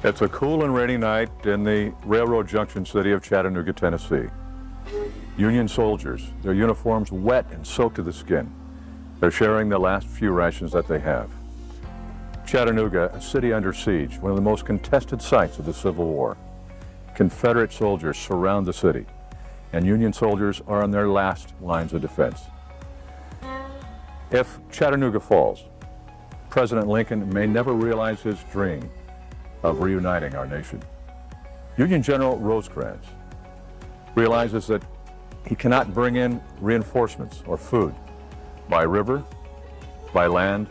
It's a cool and rainy night in the railroad junction city of Chattanooga, Tennessee. Union soldiers, their uniforms wet and soaked to the skin. They're sharing the last few rations that they have. Chattanooga, a city under siege, one of the most contested sites of the Civil War. Confederate soldiers surround the city, and Union soldiers are on their last lines of defense. If Chattanooga falls, President Lincoln may never realize his dream of reuniting our nation. Union General Rosecrans realizes that he cannot bring in reinforcements or food by river, by land,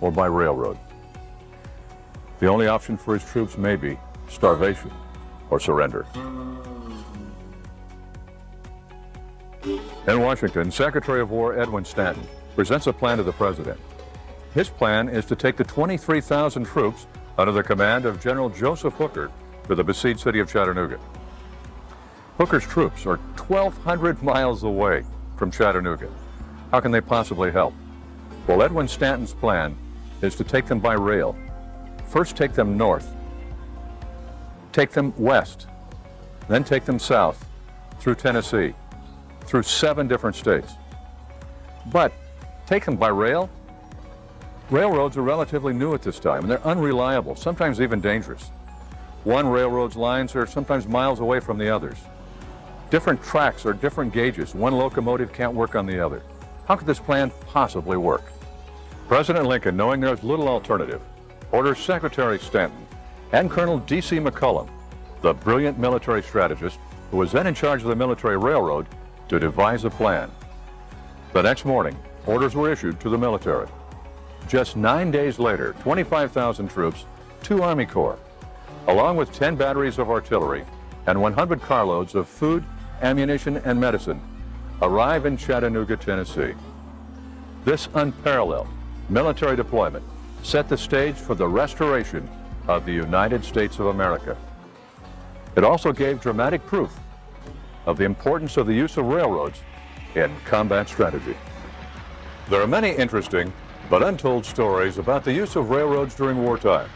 or by railroad. The only option for his troops may be starvation or surrender. In Washington, Secretary of War Edwin Stanton presents a plan to the president. His plan is to take the 23,000 troops under the command of General Joseph Hooker to the besieged city of Chattanooga. Hooker's troops are 1,200 miles away from Chattanooga. How can they possibly help? Well, Edwin Stanton's plan is to take them by rail. First take them north, take them west, then take them south through Tennessee, through 7 different states. But take them by rail? Railroads are relatively new at this time, and they're unreliable, sometimes even dangerous. One railroad's lines are sometimes miles away from the others. Different tracks are different gauges. One locomotive can't work on the other. How could this plan possibly work? President Lincoln, knowing there's little alternative, orders Secretary Stanton and Colonel D.C. McCullum, the brilliant military strategist who was then in charge of the military railroad, to devise a plan. The next morning, orders were issued to the military. Just 9 days later, 25,000 troops, 2 Army Corps, along with 10 batteries of artillery and 100 carloads of food, ammunition, and medicine, arrive in Chattanooga, Tennessee. This unparalleled military deployment set the stage for the restoration of the United States of America. It also gave dramatic proof of the importance of the use of railroads in combat strategy. There are many interesting but untold stories about the use of railroads during wartime.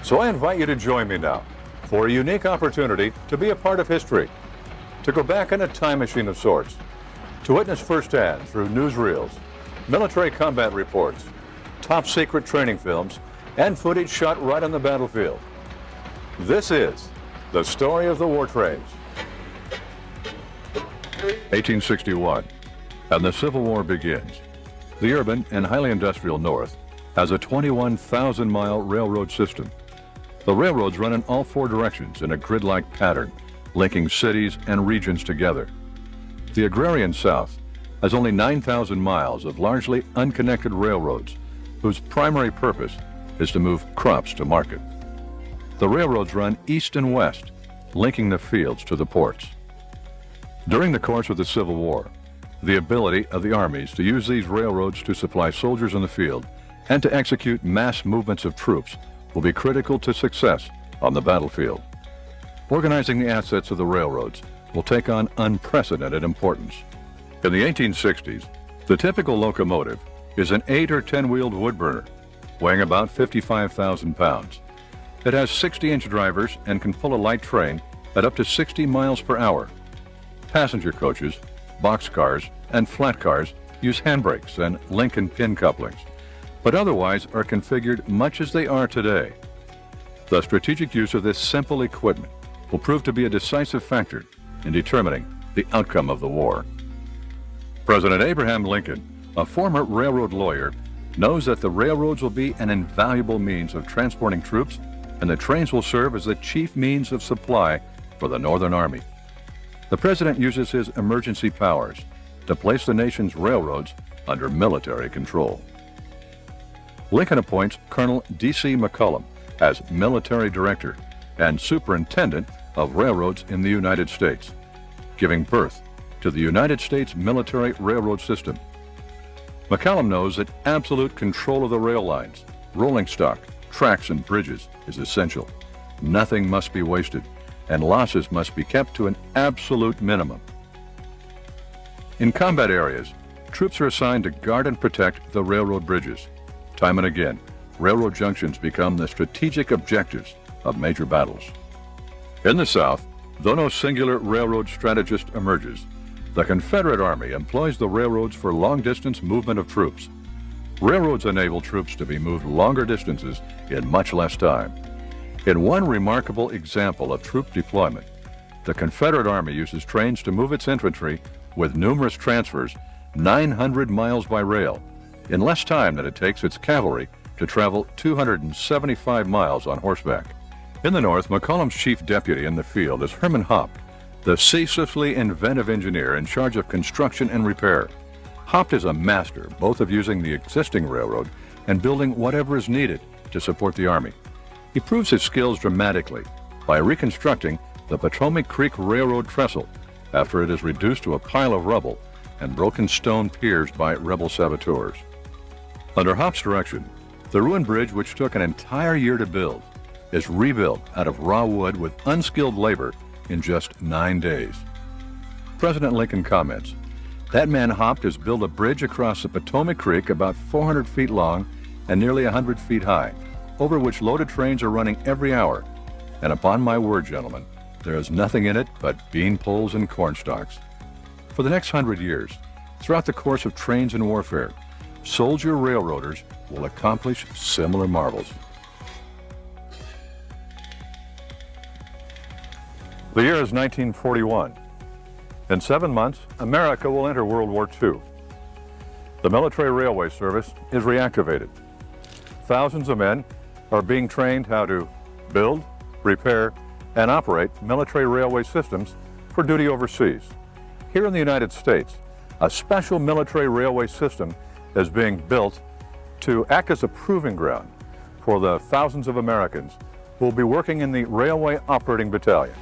So I invite you to join me now for a unique opportunity to be a part of history, to go back in a time machine of sorts, to witness firsthand through newsreels, military combat reports, top secret training films, and footage shot right on the battlefield. This is the story of the war trains. 1861, and the Civil War begins. The urban and highly industrial North has a 21,000-mile railroad system. The railroads run in all 4 directions in a grid-like pattern, linking cities and regions together. The agrarian South has only 9,000 miles of largely unconnected railroads, whose primary purpose is to move crops to market. The railroads run east and west, linking the fields to the ports. During the course of the Civil War, the ability of the armies to use these railroads to supply soldiers in the field and to execute mass movements of troops will be critical to success on the battlefield. Organizing the assets of the railroads will take on unprecedented importance. In the 1860s, the typical locomotive is an 8 or 10-wheeled woodburner, weighing about 55,000 pounds. It has 60-inch drivers and can pull a light train at up to 60 miles per hour. Passenger coaches, boxcars, and flat cars use handbrakes and link and pin couplings, but otherwise are configured much as they are today. The strategic use of this simple equipment will prove to be a decisive factor in determining the outcome of the war. President Abraham Lincoln, a former railroad lawyer, knows that the railroads will be an invaluable means of transporting troops, and the trains will serve as the chief means of supply for the Northern Army. The president uses his emergency powers to place the nation's railroads under military control. Lincoln appoints Colonel D.C. McCullum as military director and superintendent of railroads in the United States, giving birth to the United States military railroad system. McCullum knows that absolute control of the rail lines, rolling stock, tracks, and bridges is essential. Nothing must be wasted, and losses must be kept to an absolute minimum. In combat areas, troops are assigned to guard and protect the railroad bridges. Time and again, railroad junctions become the strategic objectives of major battles. In the South, though no singular railroad strategist emerges, the Confederate Army employs the railroads for long-distance movement of troops. Railroads enable troops to be moved longer distances in much less time. In one remarkable example of troop deployment, the Confederate Army uses trains to move its infantry with numerous transfers 900 miles by rail in less time than it takes its cavalry to travel 275 miles on horseback. In the North, McCollum's chief deputy in the field is Herman Haupt, the ceaselessly inventive engineer in charge of construction and repair. Haupt is a master both of using the existing railroad and building whatever is needed to support the Army. He proves his skills dramatically by reconstructing the Potomac Creek Railroad trestle after it is reduced to a pile of rubble and broken stone piers by rebel saboteurs. Under Haupt's direction, the ruined bridge, which took an entire year to build, is rebuilt out of raw wood with unskilled labor in just 9 days. President Lincoln comments, "That man Haupt has built a bridge across the Potomac Creek about 400 feet long and nearly 100 feet high, over which loaded trains are running every hour. And upon my word, gentlemen, there is nothing in it but bean poles and corn stalks." For the next 100 years, throughout the course of trains and warfare, soldier railroaders will accomplish similar marvels. The year is 1941. In 7 months, America will enter World War II. The military railway service is reactivated. Thousands of men are being trained how to build, repair, and operate military railway systems for duty overseas. Here in the United States, a special military railway system is being built to act as a proving ground for the thousands of Americans who will be working in the railway operating battalions.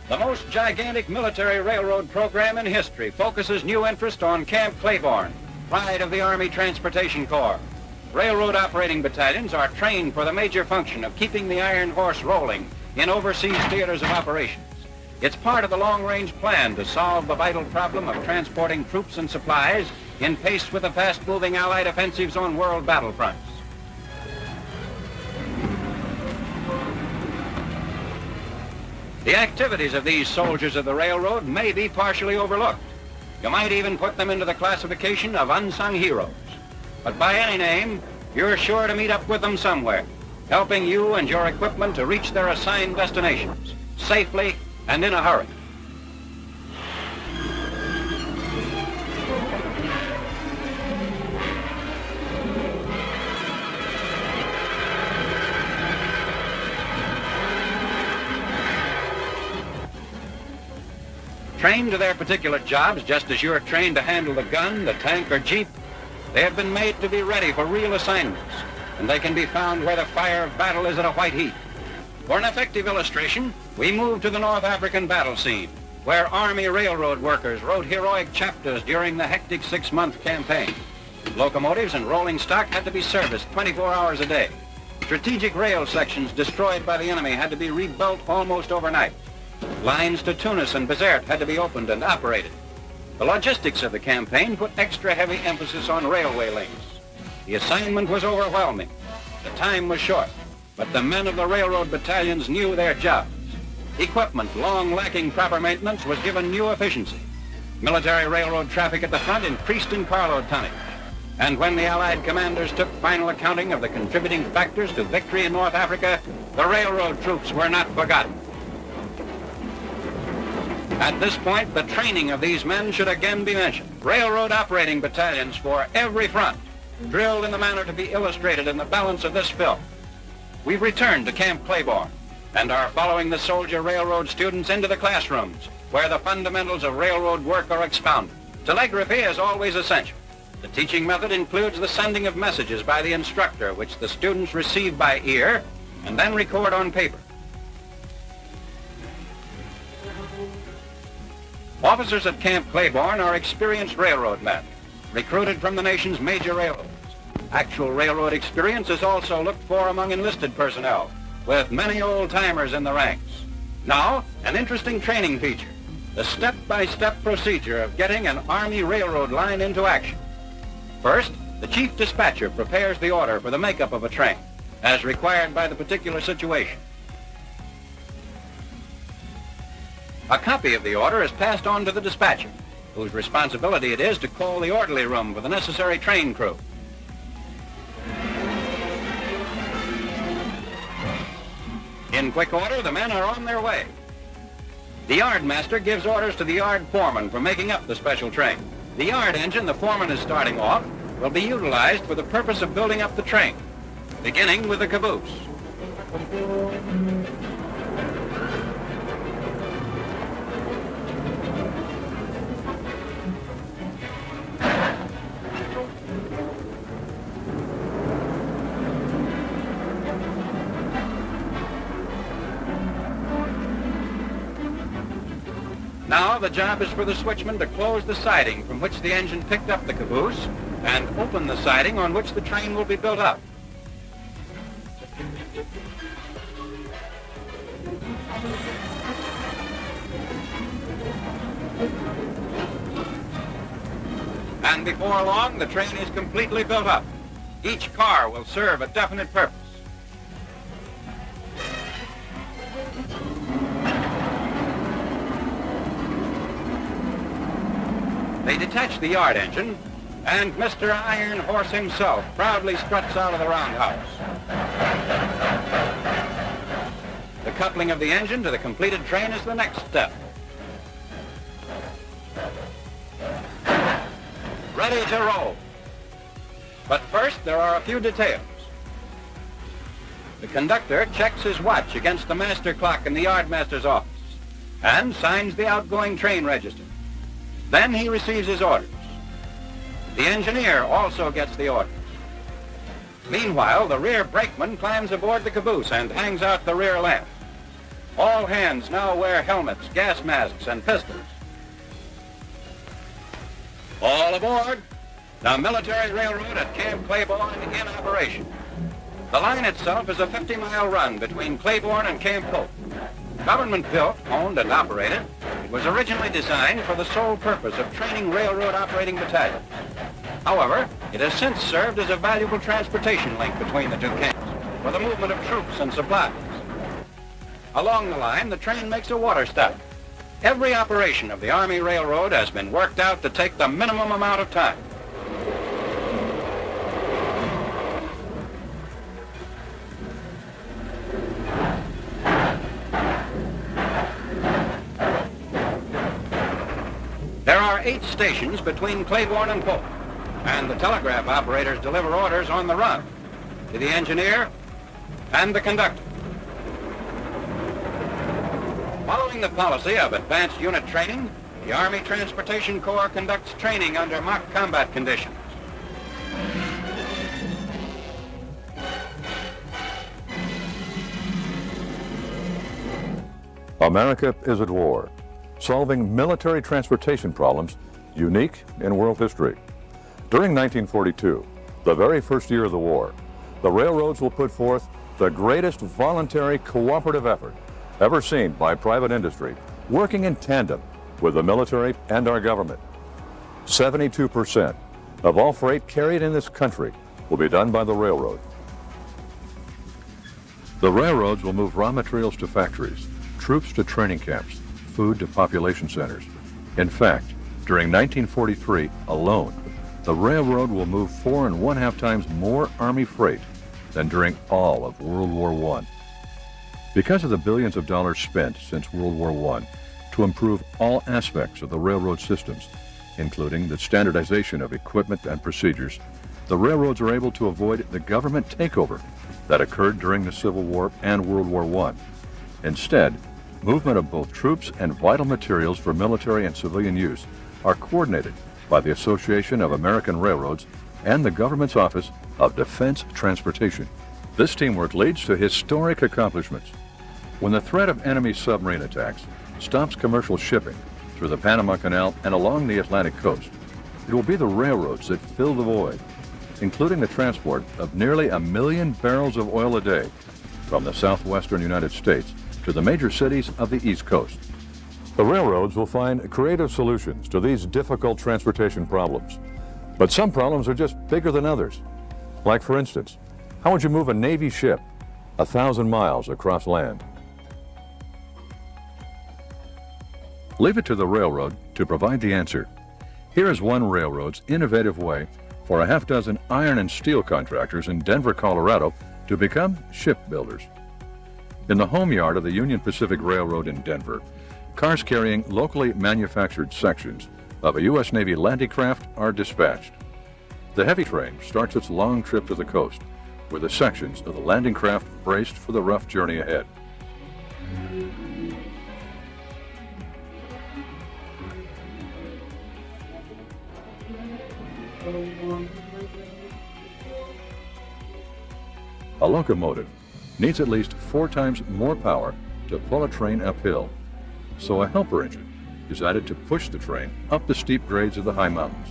The most gigantic military railroad program in history focuses new interest on Camp Claiborne, pride of the Army Transportation Corps. Railroad operating battalions are trained for the major function of keeping the Iron Horse rolling in overseas theaters of operations. It's part of the long-range plan to solve the vital problem of transporting troops and supplies in pace with the fast-moving Allied offensives on world battlefronts. The activities of these soldiers of the railroad may be partially overlooked. You might even put them into the classification of unsung heroes. But by any name, you're sure to meet up with them somewhere, helping you and your equipment to reach their assigned destinations, safely and in a hurry. Trained to their particular jobs, just as you're trained to handle the gun, the tank, or jeep, they have been made to be ready for real assignments, and they can be found where the fire of battle is at a white heat. For an effective illustration, we move to the North African battle scene, where Army railroad workers wrote heroic chapters during the hectic 6-month campaign. Locomotives and rolling stock had to be serviced 24 hours a day. Strategic rail sections destroyed by the enemy had to be rebuilt almost overnight. Lines to Tunis and Bizerte had to be opened and operated. The logistics of the campaign put extra heavy emphasis on railway links. The assignment was overwhelming. The time was short, but the men of the railroad battalions knew their jobs. Equipment long lacking proper maintenance was given new efficiency. Military railroad traffic at the front increased in carload tonnage. And when the Allied commanders took final accounting of the contributing factors to victory in North Africa, the railroad troops were not forgotten. At this point, the training of these men should again be mentioned. Railroad operating battalions for every front, drilled in the manner to be illustrated in the balance of this film. We've returned to Camp Claiborne and are following the soldier railroad students into the classrooms, where the fundamentals of railroad work are expounded. Telegraphy is always essential. The teaching method includes the sending of messages by the instructor, which the students receive by ear and then record on paper. Officers at Camp Claiborne are experienced railroad men, recruited from the nation's major railroads. Actual railroad experience is also looked for among enlisted personnel, with many old-timers in the ranks. Now, an interesting training feature, the step-by-step procedure of getting an Army railroad line into action. First, the chief dispatcher prepares the order for the makeup of a train, as required by the particular situation. A copy of the order is passed on to the dispatcher, whose responsibility it is to call the orderly room for the necessary train crew. In quick order, the men are on their way. The yard master gives orders to the yard foreman for making up the special train. The yard engine the foreman is starting off will be utilized for the purpose of building up the train, beginning with the caboose. Now the job is for the switchman to close the siding from which the engine picked up the caboose and open the siding on which the train will be built up. And before long, the train is completely built up. Each car will serve a definite purpose. They detach the yard engine, and Mr. Iron Horse himself proudly struts out of the roundhouse. The coupling of the engine to the completed train is the next step. Ready to roll. But first, there are a few details. The conductor checks his watch against the master clock in the yardmaster's office and signs the outgoing train register. Then he receives his orders. The engineer also gets the orders. Meanwhile, the rear brakeman climbs aboard the caboose and hangs out the rear lamp. All hands now wear helmets, gas masks, and pistols. All aboard. The military railroad at Camp Claiborne in operation. The line itself is a 50-mile run between Claiborne and Camp Hope. Government-built, owned, and operated, it was originally designed for the sole purpose of training railroad operating battalions. However, it has since served as a valuable transportation link between the two camps for the movement of troops and supplies. Along the line, the train makes a water stop. Every operation of the Army Railroad has been worked out to take the minimum amount of time. There are 8 stations between Claiborne and Polk, and the telegraph operators deliver orders on the run to the engineer and the conductor. Following the policy of advanced unit training, the Army Transportation Corps conducts training under mock combat conditions. America is at war, solving military transportation problems unique in world history. During 1942, the very first year of the war, the railroads will put forth the greatest voluntary cooperative effort ever seen by private industry, working in tandem with the military and our government. 72% of all freight carried in this country will be done by the railroad. The railroads will move raw materials to factories, troops to training camps, food to population centers. In fact, during 1943 alone, the railroad will move 4.5 times more Army freight than during all of World War I. Because of the billions of dollars spent since World War I to improve all aspects of the railroad systems, including the standardization of equipment and procedures, the railroads are able to avoid the government takeover that occurred during the Civil War and World War I. Instead, movement of both troops and vital materials for military and civilian use are coordinated by the Association of American Railroads and the government's Office of Defense Transportation. This teamwork leads to historic accomplishments. When the threat of enemy submarine attacks stops commercial shipping through the Panama Canal and along the Atlantic coast, it will be the railroads that fill the void. including the transport of nearly 1 million barrels of oil a day from the southwestern United States to the major cities of the East Coast. The railroads will find creative solutions to these difficult transportation problems. But some problems are just bigger than others. Like, for instance, how would you move a Navy ship 1,000 miles across land? Leave it to the railroad to provide the answer. Here is one railroad's innovative way for a half dozen iron and steel contractors in Denver, Colorado to become shipbuilders. In the home yard of the Union Pacific Railroad in Denver, cars carrying locally manufactured sections of a U.S. Navy landing craft are dispatched. The heavy train starts its long trip to the coast, with the sections of the landing craft braced for the rough journey ahead. A locomotive needs at least 4 times more power to pull a train uphill, so a helper engine is added to push the train up the steep grades of the high mountains.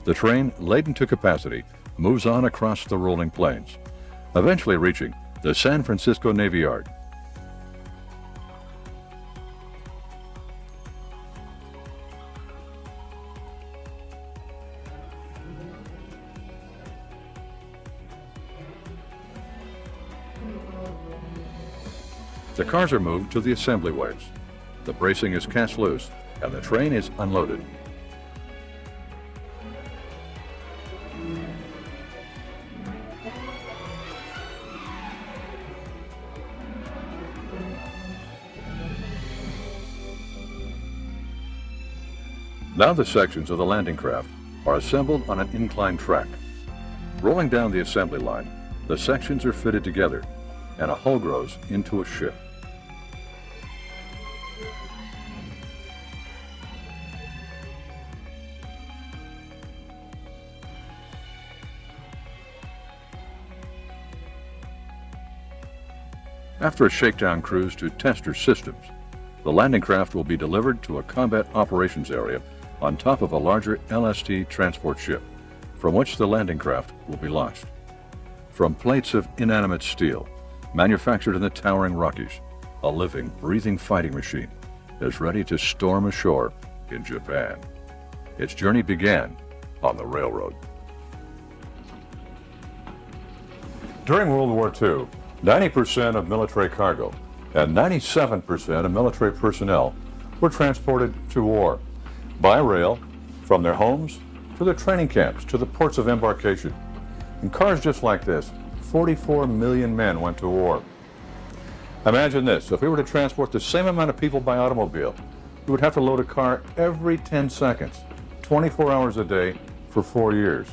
The train, laden to capacity, moves on across the rolling plains, eventually reaching the San Francisco Navy Yard. The cars are moved to the assembly ways. The bracing is cast loose and the train is unloaded. Now the sections of the landing craft are assembled on an inclined track. Rolling down the assembly line, the sections are fitted together and a hull grows into a ship. After a shakedown cruise to tester systems, the landing craft will be delivered to a combat operations area on top of a larger LST transport ship, from which the landing craft will be launched. From plates of inanimate steel, manufactured in the towering Rockies, a living, breathing fighting machine is ready to storm ashore in Japan. Its journey began on the railroad. During World War II, 90% of military cargo and 97% of military personnel were transported to war by rail from their homes to their training camps to the ports of embarkation. In cars just like this, 44 million men went to war. Imagine this, if we were to transport the same amount of people by automobile, we would have to load a car every 10 seconds, 24 hours a day for 4 years.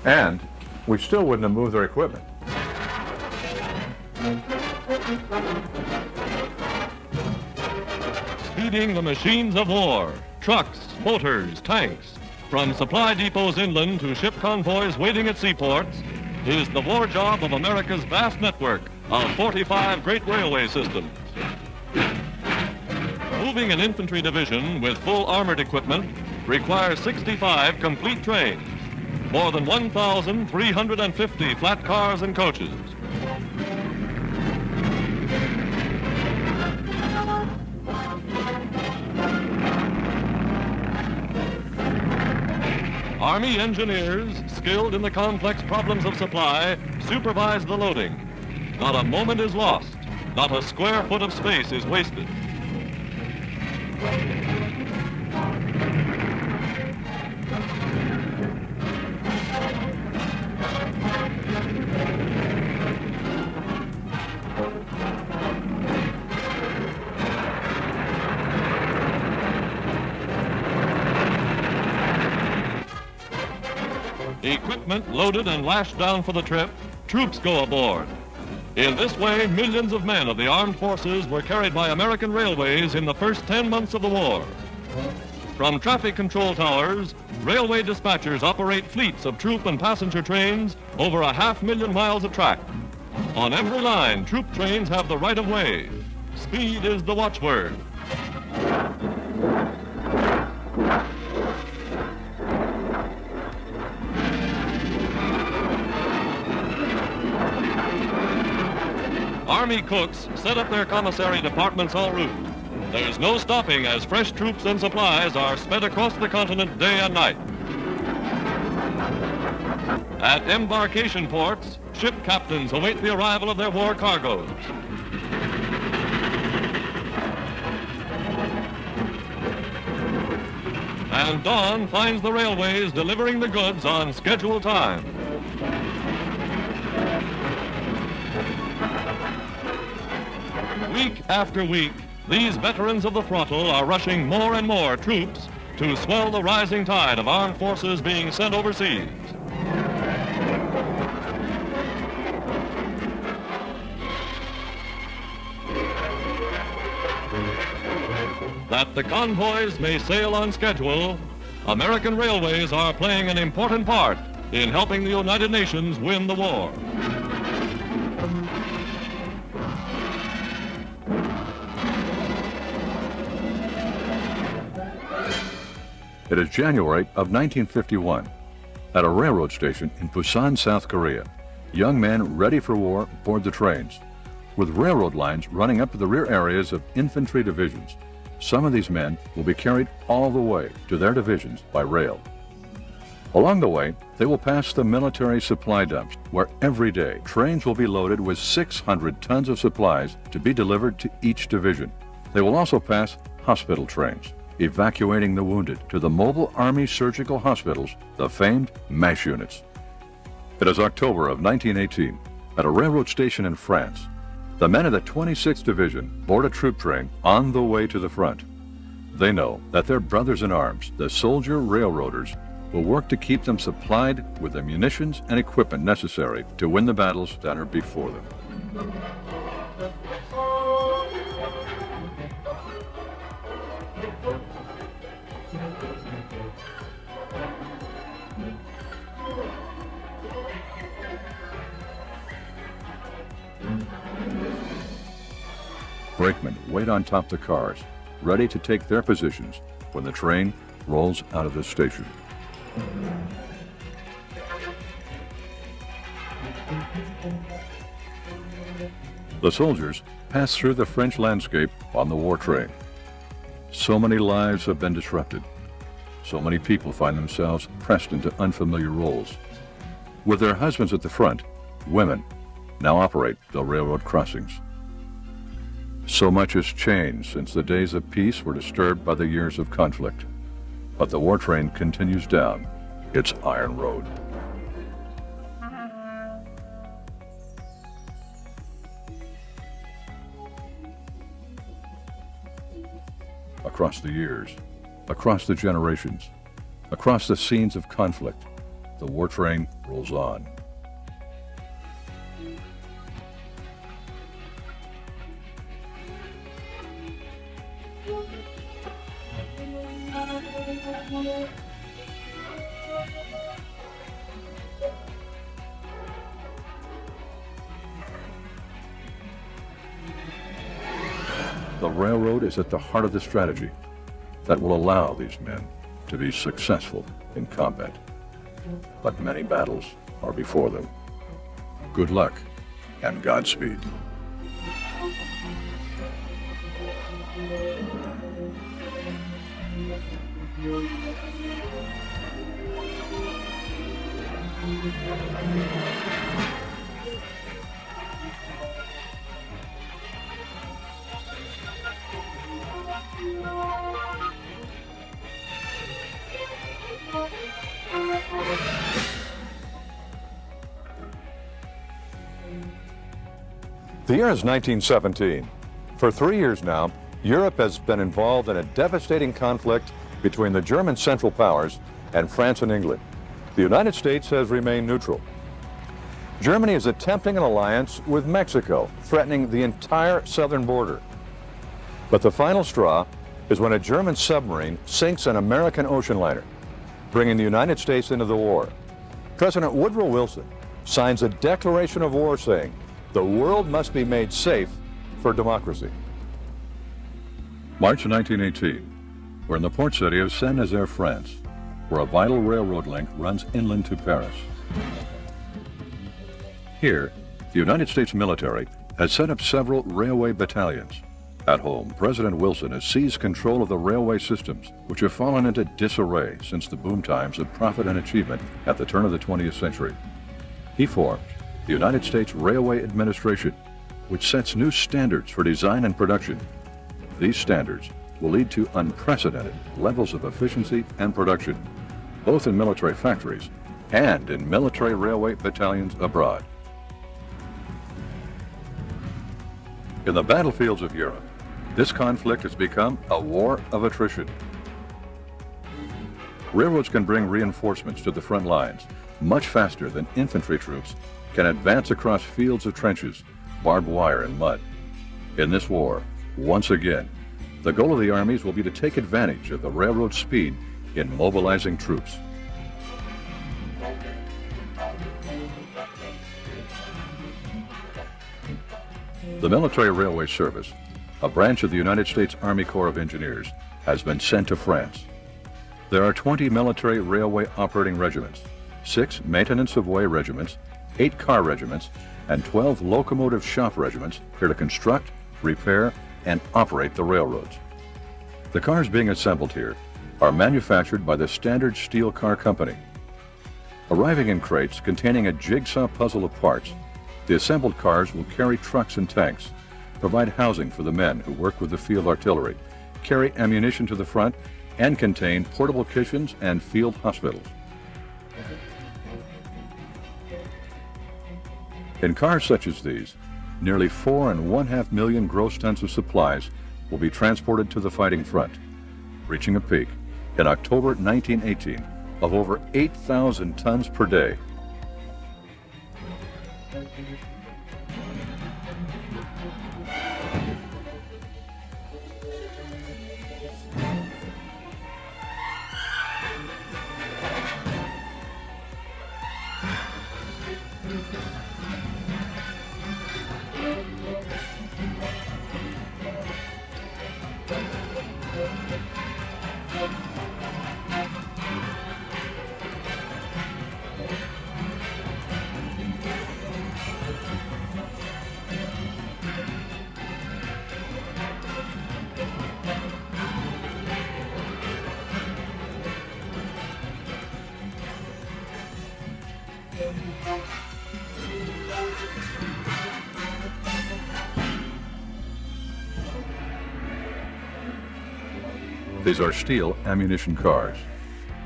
And we still wouldn't have moved their equipment. Speeding the machines of war, trucks, motors, tanks, from supply depots inland to ship convoys waiting at seaports, is the war job of America's vast network of 45 great railway systems. Moving an infantry division with full armored equipment requires 65 complete trains, more than 1,350 flat cars and coaches. Army engineers, skilled in the complex problems of supply, supervise the loading. Not a moment is lost. Not a square foot of space is wasted. Equipment loaded and lashed down for the trip, troops go aboard. In this way, millions of men of the armed forces were carried by American railways in the first 10 months of the war. From traffic control towers, railway dispatchers operate fleets of troop and passenger trains over 500,000 miles of track. On every line, troop trains have the right of way. Speed is the watchword. Army cooks set up their commissary departments en route. There's no stopping as fresh troops and supplies are sped across the continent day and night. At embarkation ports, ship captains await the arrival of their war cargoes. And dawn finds the railways delivering the goods on scheduled time. Week after week, these veterans of the throttle are rushing more and more troops to swell the rising tide of armed forces being sent overseas. That the convoys may sail on schedule, American railways are playing an important part in helping the United Nations win the war. It is January of 1951. At a railroad station in Busan, South Korea, young men ready for war board the trains. With railroad lines running up to the rear areas of infantry divisions, some of these men will be carried all the way to their divisions by rail. Along the way, they will pass the military supply dumps, where every day trains will be loaded with 600 tons of supplies to be delivered to each division. They will also pass hospital trains, evacuating the wounded to the mobile Army surgical hospitals, the famed MASH units. It is October of 1918. At a railroad station in France, the men of the 26th Division board a troop train on the way to the front. They know that their brothers in arms, the soldier railroaders, will work to keep them supplied with the munitions and equipment necessary to win the battles that are before them. Brakemen wait on top the cars, ready to take their positions when the train rolls out of the station. The soldiers pass through the French landscape on the war train. So many lives have been disrupted. So many people find themselves pressed into unfamiliar roles. With their husbands at the front, women now operate the railroad crossings. So much has changed since the days of peace were disturbed by the years of conflict. But the war train continues down its iron road. Across the years, across the generations, across the scenes of conflict, the war train rolls on. The railroad is at the heart of the strategy that will allow these men to be successful in combat. But many battles are before them. Good luck and Godspeed. The year is 1917. For 3 years now, Europe has been involved in a devastating conflict between the German Central Powers and France and England. The United States has remained neutral. Germany is attempting an alliance with Mexico, threatening the entire southern border. But the final straw is when a German submarine sinks an American ocean liner, bringing the United States into the war. President Woodrow Wilson signs a declaration of war saying the world must be made safe for democracy. March 1918, we're in the port city of Saint-Nazaire, France, where a vital railroad link runs inland to Paris. Here, the United States military has set up several railway battalions. At home, President Wilson has seized control of the railway systems, which have fallen into disarray since the boom times of profit and achievement at the turn of the 20th century. He formed the United States Railway Administration, which sets new standards for design and production. These standards will lead to unprecedented levels of efficiency and production, both in military factories and in military railway battalions abroad. In the battlefields of Europe, this conflict has become a war of attrition. Railroads can bring reinforcements to the front lines much faster than infantry troops can advance across fields of trenches, barbed wire, and mud. In this war, once again, the goal of the armies will be to take advantage of the railroad speed in mobilizing troops. The Military Railway Service, a branch of the United States Army Corps of Engineers, has been sent to France. There are 20 military railway operating regiments, 6 maintenance of way regiments, 8 car regiments, and 12 locomotive shop regiments here to construct, repair, and operate the railroads. The cars being assembled here are manufactured by the Standard Steel Car Company. Arriving in crates containing a jigsaw puzzle of parts, the assembled cars will carry trucks and tanks, provide housing for the men who work with the field artillery, carry ammunition to the front, and contain portable kitchens and field hospitals. In cars such as these, nearly 4.5 million gross tons of supplies will be transported to the fighting front, reaching a peak in October 1918 of over 8,000 tons per day. These are steel ammunition cars,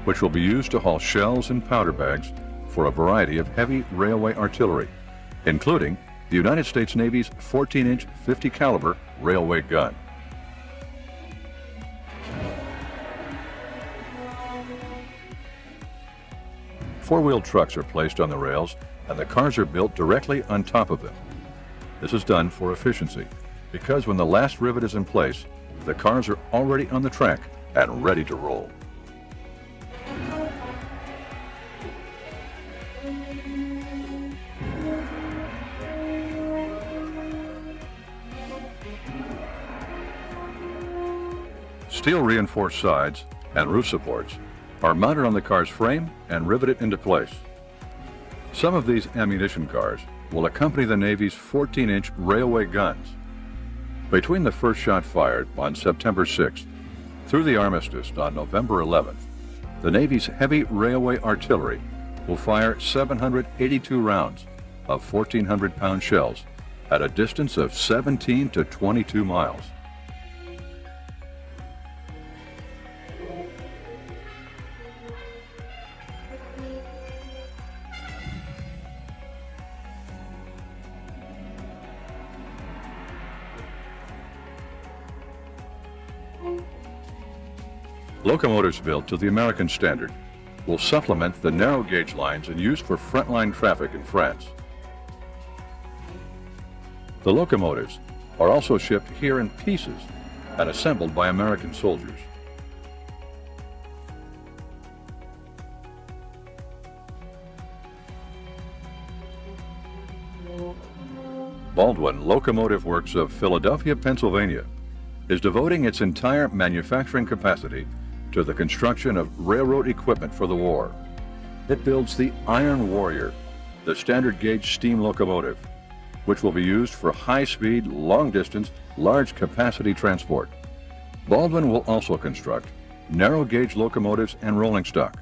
which will be used to haul shells and powder bags for a variety of heavy railway artillery, including the United States Navy's 14-inch 50 caliber railway gun. Four-wheeled trucks are placed on the rails and the cars are built directly on top of them. This is done for efficiency because when the last rivet is in place, the cars are already on the track and ready to roll. Steel reinforced sides and roof supports are mounted on the car's frame and riveted into place. Some of these ammunition cars will accompany the Navy's 14-inch railway guns. Between the first shot fired on September 6th through the armistice on November 11th, the Navy's heavy railway artillery will fire 782 rounds of 1,400-pound shells at a distance of 17 to 22 miles. Locomotives built to the American standard will supplement the narrow gauge lines in use for frontline traffic in France. The locomotives are also shipped here in pieces and assembled by American soldiers. Baldwin Locomotive Works of Philadelphia, Pennsylvania, is devoting its entire manufacturing capacity to the construction of railroad equipment for the war. It builds the Iron Warrior, the standard gauge steam locomotive, which will be used for high-speed, long-distance, large-capacity transport. Baldwin will also construct narrow-gauge locomotives and rolling stock,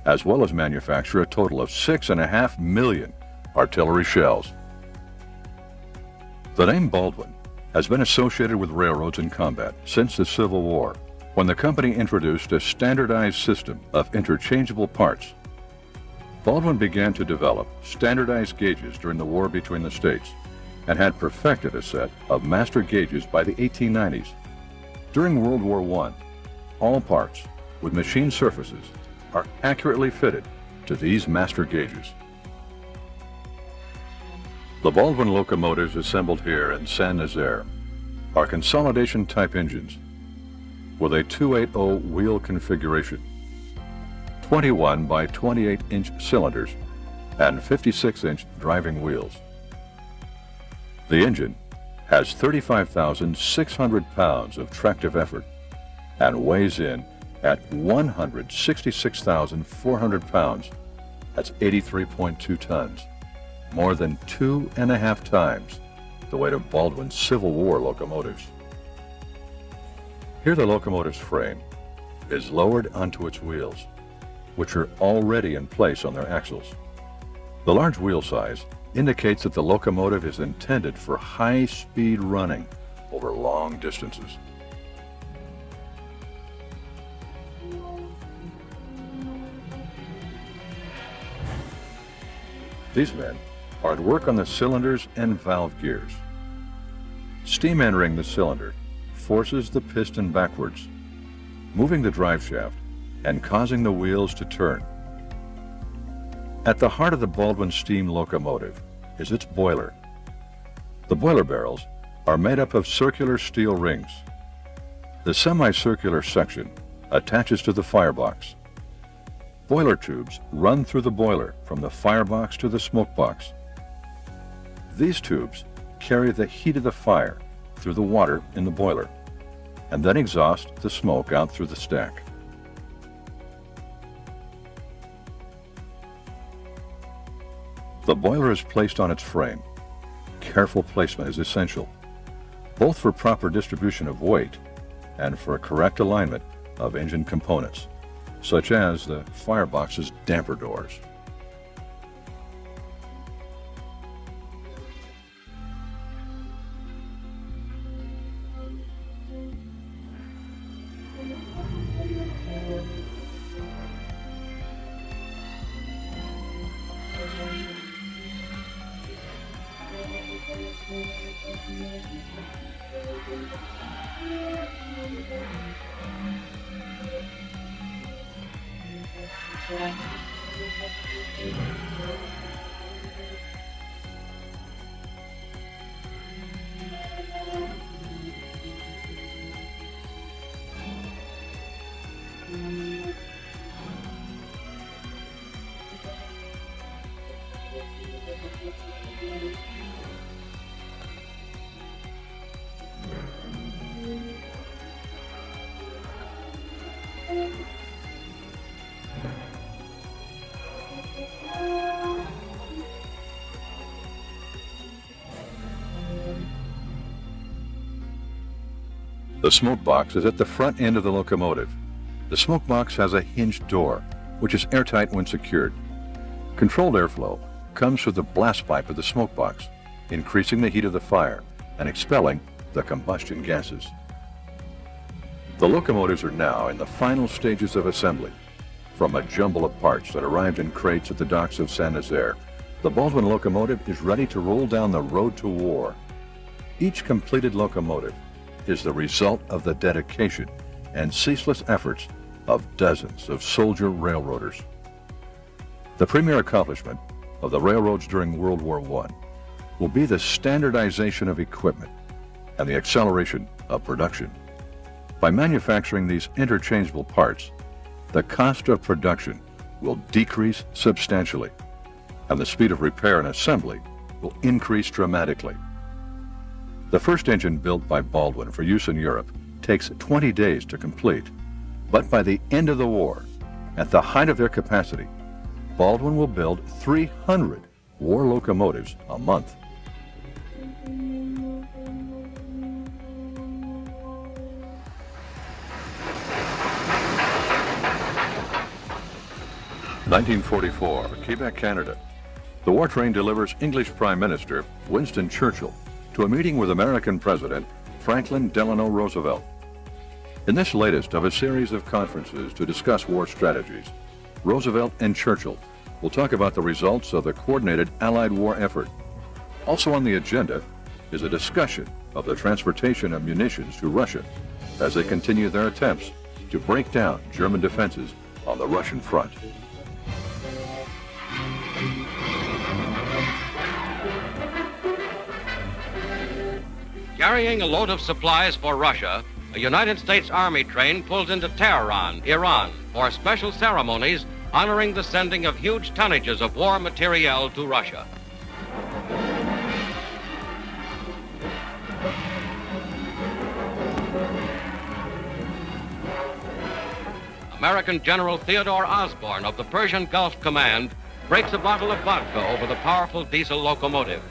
as well as manufacture a total of 6.5 million artillery shells. The name Baldwin has been associated with railroads in combat since the Civil War, when the company introduced a standardized system of interchangeable parts. Baldwin began to develop standardized gauges during the war between the states and had perfected a set of master gauges by the 1890s. During World War I, all parts with machine surfaces are accurately fitted to these master gauges. The Baldwin locomotives assembled here in Saint-Nazaire are consolidation-type engines with a 280 wheel configuration, 21 by 28-inch cylinders, and 56-inch driving wheels. The engine has 35,600 pounds of tractive effort and weighs in at 166,400 pounds. That's 83.2 tons. More than 2.5 times the weight of Baldwin's Civil War locomotives. Here the locomotive's frame is lowered onto its wheels, which are already in place on their axles. The large wheel size indicates that the locomotive is intended for high-speed running over long distances. These men are at work on the cylinders and valve gears. Steam entering the cylinder forces the piston backwards, moving the drive shaft and causing the wheels to turn. At the heart of the Baldwin steam locomotive is its boiler. The boiler barrels are made up of circular steel rings. The semicircular section attaches to the firebox. Boiler tubes run through the boiler from the firebox to the smoke box. These tubes carry the heat of the fire through the water in the boiler and then exhaust the smoke out through the stack. The boiler is placed on its frame. Careful placement is essential, both for proper distribution of weight and for a correct alignment of engine components, such as the firebox's damper doors. The smoke box is at the front end of the locomotive. The smoke box has a hinged door, which is airtight when secured. Controlled airflow comes through the blast pipe of the smoke box, increasing the heat of the fire and expelling the combustion gases. The locomotives are now in the final stages of assembly. From a jumble of parts that arrived in crates at the docks of Saint-Nazaire, the Baldwin locomotive is ready to roll down the road to war. Each completed locomotive is the result of the dedication and ceaseless efforts of dozens of soldier railroaders. The premier accomplishment of the railroads during World War I will be the standardization of equipment and the acceleration of production. By manufacturing these interchangeable parts, the cost of production will decrease substantially, and the speed of repair and assembly will increase dramatically. The first engine built by Baldwin for use in Europe takes 20 days to complete, but by the end of the war, at the height of their capacity, Baldwin will build 300 war locomotives a month. (1944), Quebec, Canada. The war train delivers English Prime Minister Winston Churchill to a meeting with American President Franklin Delano Roosevelt. In this latest of a series of conferences to discuss war strategies, Roosevelt and Churchill will talk about the results of the coordinated Allied war effort. Also on the agenda is a discussion of the transportation of munitions to Russia as they continue their attempts to break down German defenses on the Russian front. Carrying a load of supplies for Russia, a United States Army train pulls into Tehran, Iran, for special ceremonies honoring the sending of huge tonnages of war materiel to Russia. American General Theodore Osborne of the Persian Gulf Command breaks a bottle of vodka over the powerful diesel locomotive.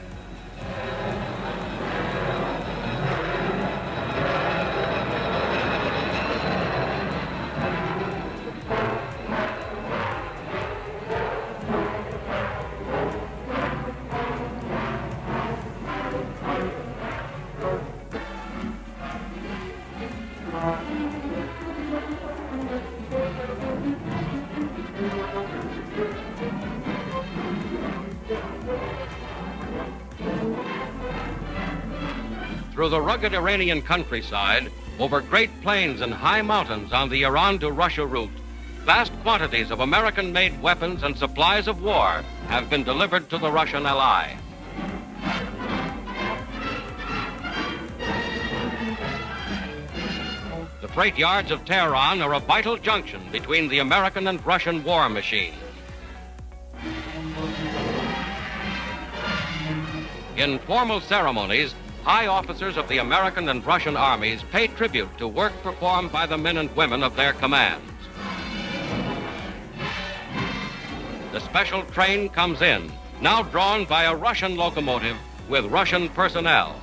Through the rugged Iranian countryside, over great plains and high mountains on the Iran to Russia route, vast quantities of American-made weapons and supplies of war have been delivered to the Russian ally. The freight yards of Tehran are a vital junction between the American and Russian war machine. In formal ceremonies, high officers of the American and Russian armies pay tribute to work performed by the men and women of their commands. The special train comes in, now drawn by a Russian locomotive with Russian personnel.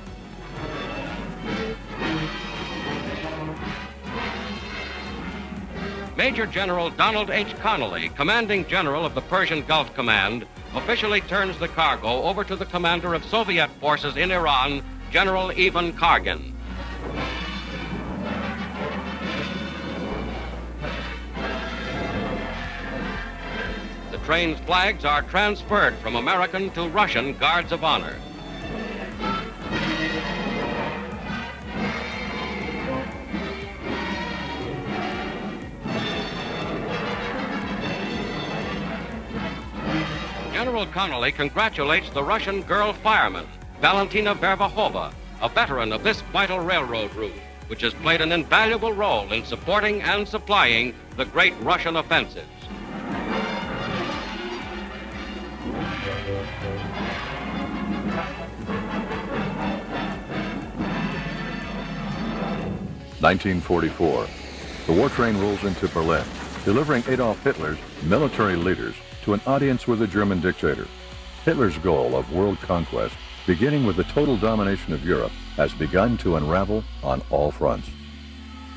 Major General Donald H. Connolly, commanding general of the Persian Gulf Command, officially turns the cargo over to the commander of Soviet forces in Iran, General Ivan Kargin. The train's flags are transferred from American to Russian guards of honor. General Connolly congratulates the Russian girl fireman, Valentina Vervahova, a veteran of this vital railroad route, which has played an invaluable role in supporting and supplying the great Russian offensives. (1944). The war train rolls into Berlin, delivering Adolf Hitler's military leaders to an audience with the German dictator. Hitler's goal of world conquest, beginning with the total domination of Europe, has begun to unravel on all fronts.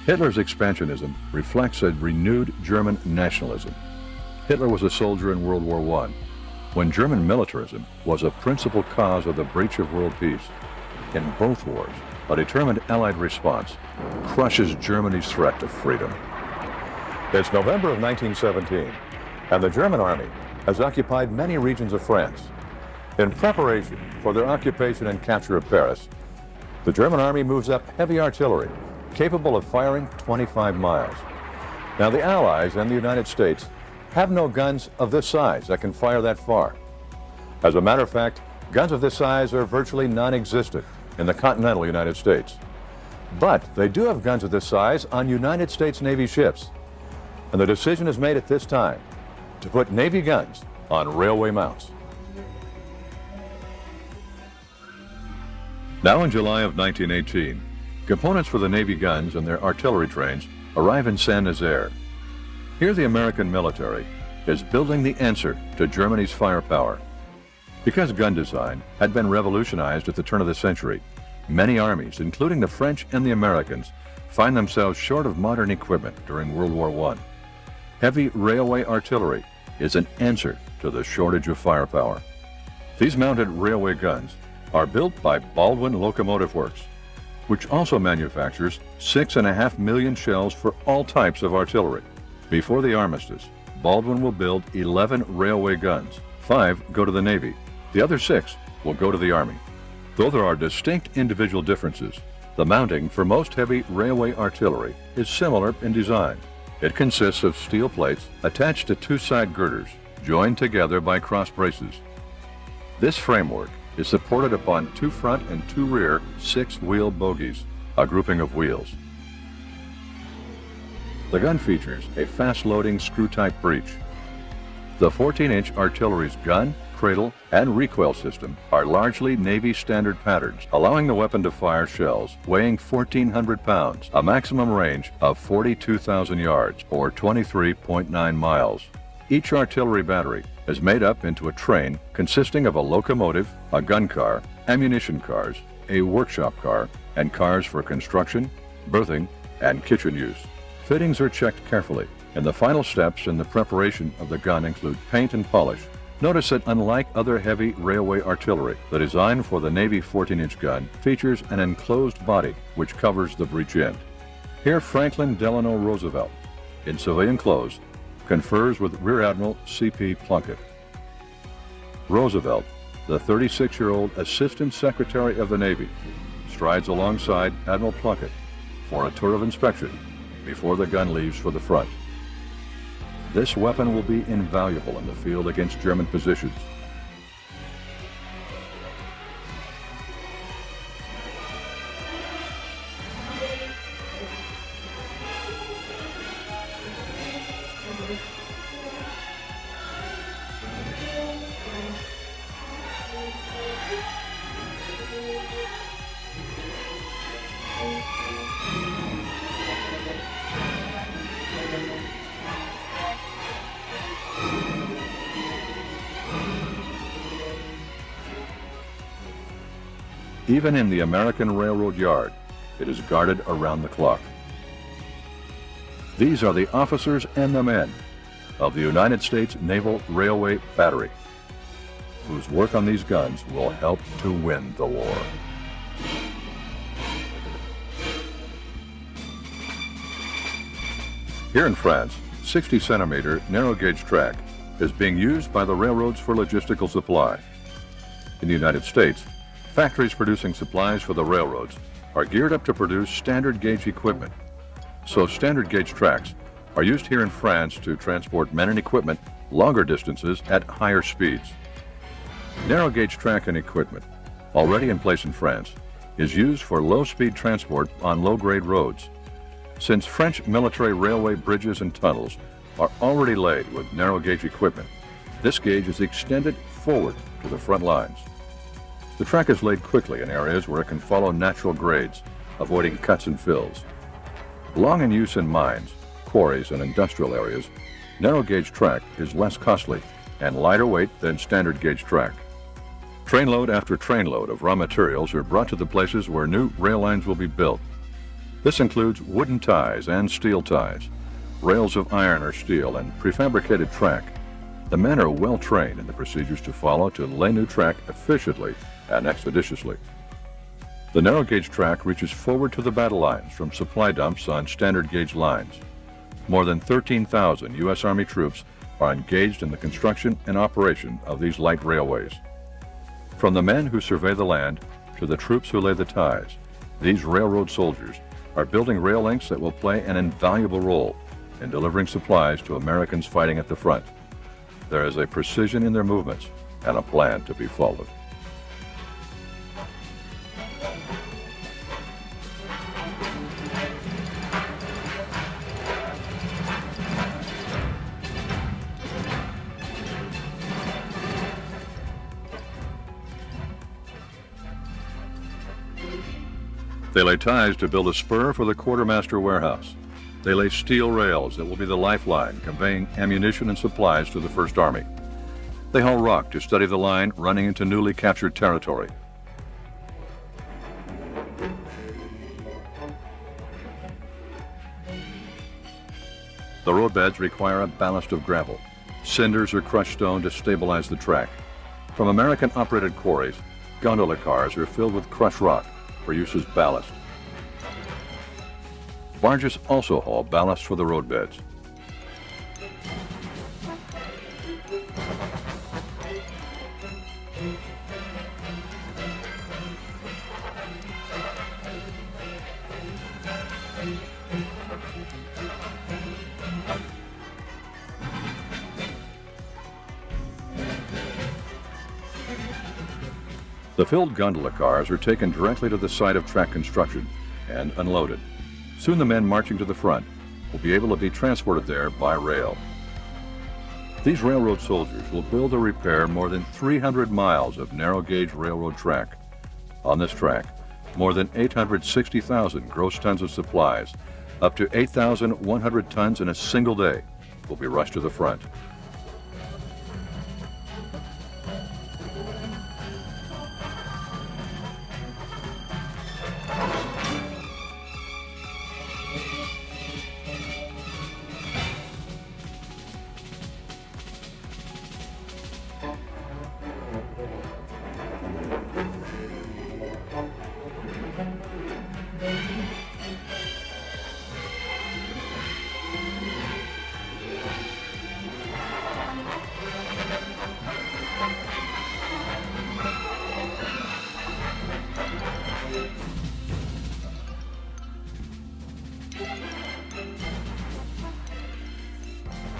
Hitler's expansionism reflects a renewed German nationalism. Hitler was a soldier in World War I, when German militarism was a principal cause of the breach of world peace. In both wars, a determined Allied response crushes Germany's threat to freedom. It's November of 1917, and the German army has occupied many regions of France. In preparation for their occupation and capture of Paris, the German army moves up heavy artillery capable of firing 25 miles. Now, the Allies and the United States have no guns of this size that can fire that far. As a matter of fact, guns of this size are virtually non-existent in the continental United States. But they do have guns of this size on United States Navy ships. And the decision is made at this time to put Navy guns on railway mounts. Now in July of 1918, components for the Navy guns and their artillery trains arrive in Saint-Nazaire. Here the American military is building the answer to Germany's firepower. Because gun design had been revolutionized at the turn of the century, many armies, including the French and the Americans, find themselves short of modern equipment during World War I. Heavy railway artillery is an answer to the shortage of firepower. These mounted railway guns are built by Baldwin Locomotive Works, which also manufactures 6.5 million shells for all types of artillery. Before the armistice, Baldwin will build 11 railway guns. 5 go to the Navy. The other 6 will go to the Army. Though there are distinct individual differences, the mounting for most heavy railway artillery is similar in design. It consists of steel plates attached to 2 side girders, joined together by cross braces. This framework is supported upon 2 front and 2 rear 6-wheel bogies, a grouping of wheels. The gun features a fast-loading screw-type breech. The 14-inch artillery's gun, cradle, and recoil system are largely Navy standard patterns, allowing the weapon to fire shells weighing 1,400 pounds, a maximum range of 42,000 yards, or 23.9 miles. Each artillery battery is made up into a train consisting of a locomotive, a gun car, ammunition cars, a workshop car, and cars for construction, berthing, and kitchen use. Fittings are checked carefully, and the final steps in the preparation of the gun include paint and polish. Notice that unlike other heavy railway artillery, the design for the Navy 14-inch gun features an enclosed body which covers the breech end. Here Franklin Delano Roosevelt, in civilian clothes, confers with Rear Admiral C.P. Plunkett. Roosevelt, the 36-year-old Assistant Secretary of the Navy, strides alongside Admiral Plunkett for a tour of inspection before the gun leaves for the front. This weapon will be invaluable in the field against German positions. Even in the American railroad yard, it is guarded around the clock. These are the officers and the men of the United States Naval Railway Battery, whose work on these guns will help to win the war. Here in France, 60-centimeter narrow-gauge track is being used by the railroads for logistical supply. In the United States, factories producing supplies for the railroads are geared up to produce standard gauge equipment. So standard gauge tracks are used here in France to transport men and equipment longer distances at higher speeds. Narrow gauge track and equipment, already in place in France, is used for low-speed transport on low-grade roads. Since French military railway bridges and tunnels are already laid with narrow gauge equipment, this gauge is extended forward to the front lines. The track is laid quickly in areas where it can follow natural grades, avoiding cuts and fills. Long in use in mines, quarries, and industrial areas, narrow gauge track is less costly and lighter weight than standard gauge track. Trainload after trainload of raw materials are brought to the places where new rail lines will be built. This includes wooden ties and steel ties, rails of iron or steel, and prefabricated track. The men are well trained in the procedures to follow to lay new track efficiently and expeditiously. The narrow gauge track reaches forward to the battle lines from supply dumps on standard gauge lines. More than 13,000 U.S. Army troops are engaged in the construction and operation of these light railways. From the men who survey the land to the troops who lay the ties, these railroad soldiers are building rail links that will play an invaluable role in delivering supplies to Americans fighting at the front. There is a precision in their movements and a plan to be followed. They lay ties to build a spur for the quartermaster warehouse. They lay steel rails that will be the lifeline conveying ammunition and supplies to the First Army. They haul rock to study the line running into newly captured territory. The roadbeds require a ballast of gravel, cinders or crushed stone to stabilize the track. From American-operated quarries, gondola cars are filled with crushed rock for use as ballast. Barges also haul ballast for the roadbeds. The filled gondola cars are taken directly to the site of track construction and unloaded. Soon the men marching to the front will be able to be transported there by rail. These railroad soldiers will build or repair more than 300 miles of narrow-gauge railroad track. On this track, more than 860,000 gross tons of supplies, up to 8,100 tons in a single day, will be rushed to the front.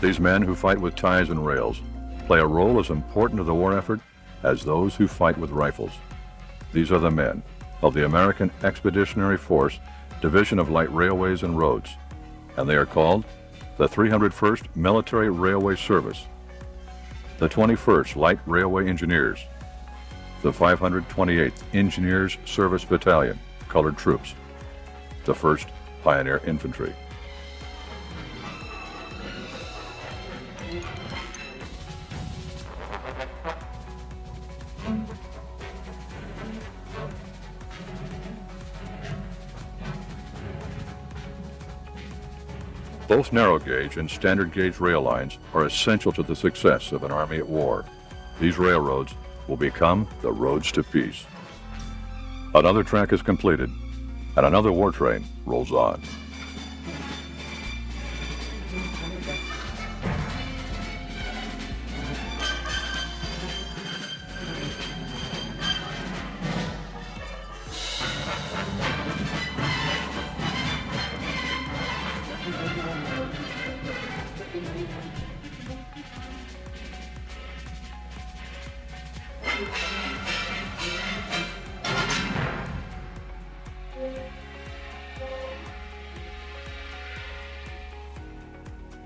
These men who fight with ties and rails play a role as important to the war effort as those who fight with rifles. These are the men of the American Expeditionary Force Division of Light Railways and Roads, and they are called the 301st Military Railway Service, the 21st Light Railway Engineers, the 528th Engineers Service Battalion, Colored Troops, the 1st Pioneer Infantry. Both narrow gauge and standard gauge rail lines are essential to the success of an army at war. These railroads will become the roads to peace. Another track is completed, and another war train rolls on.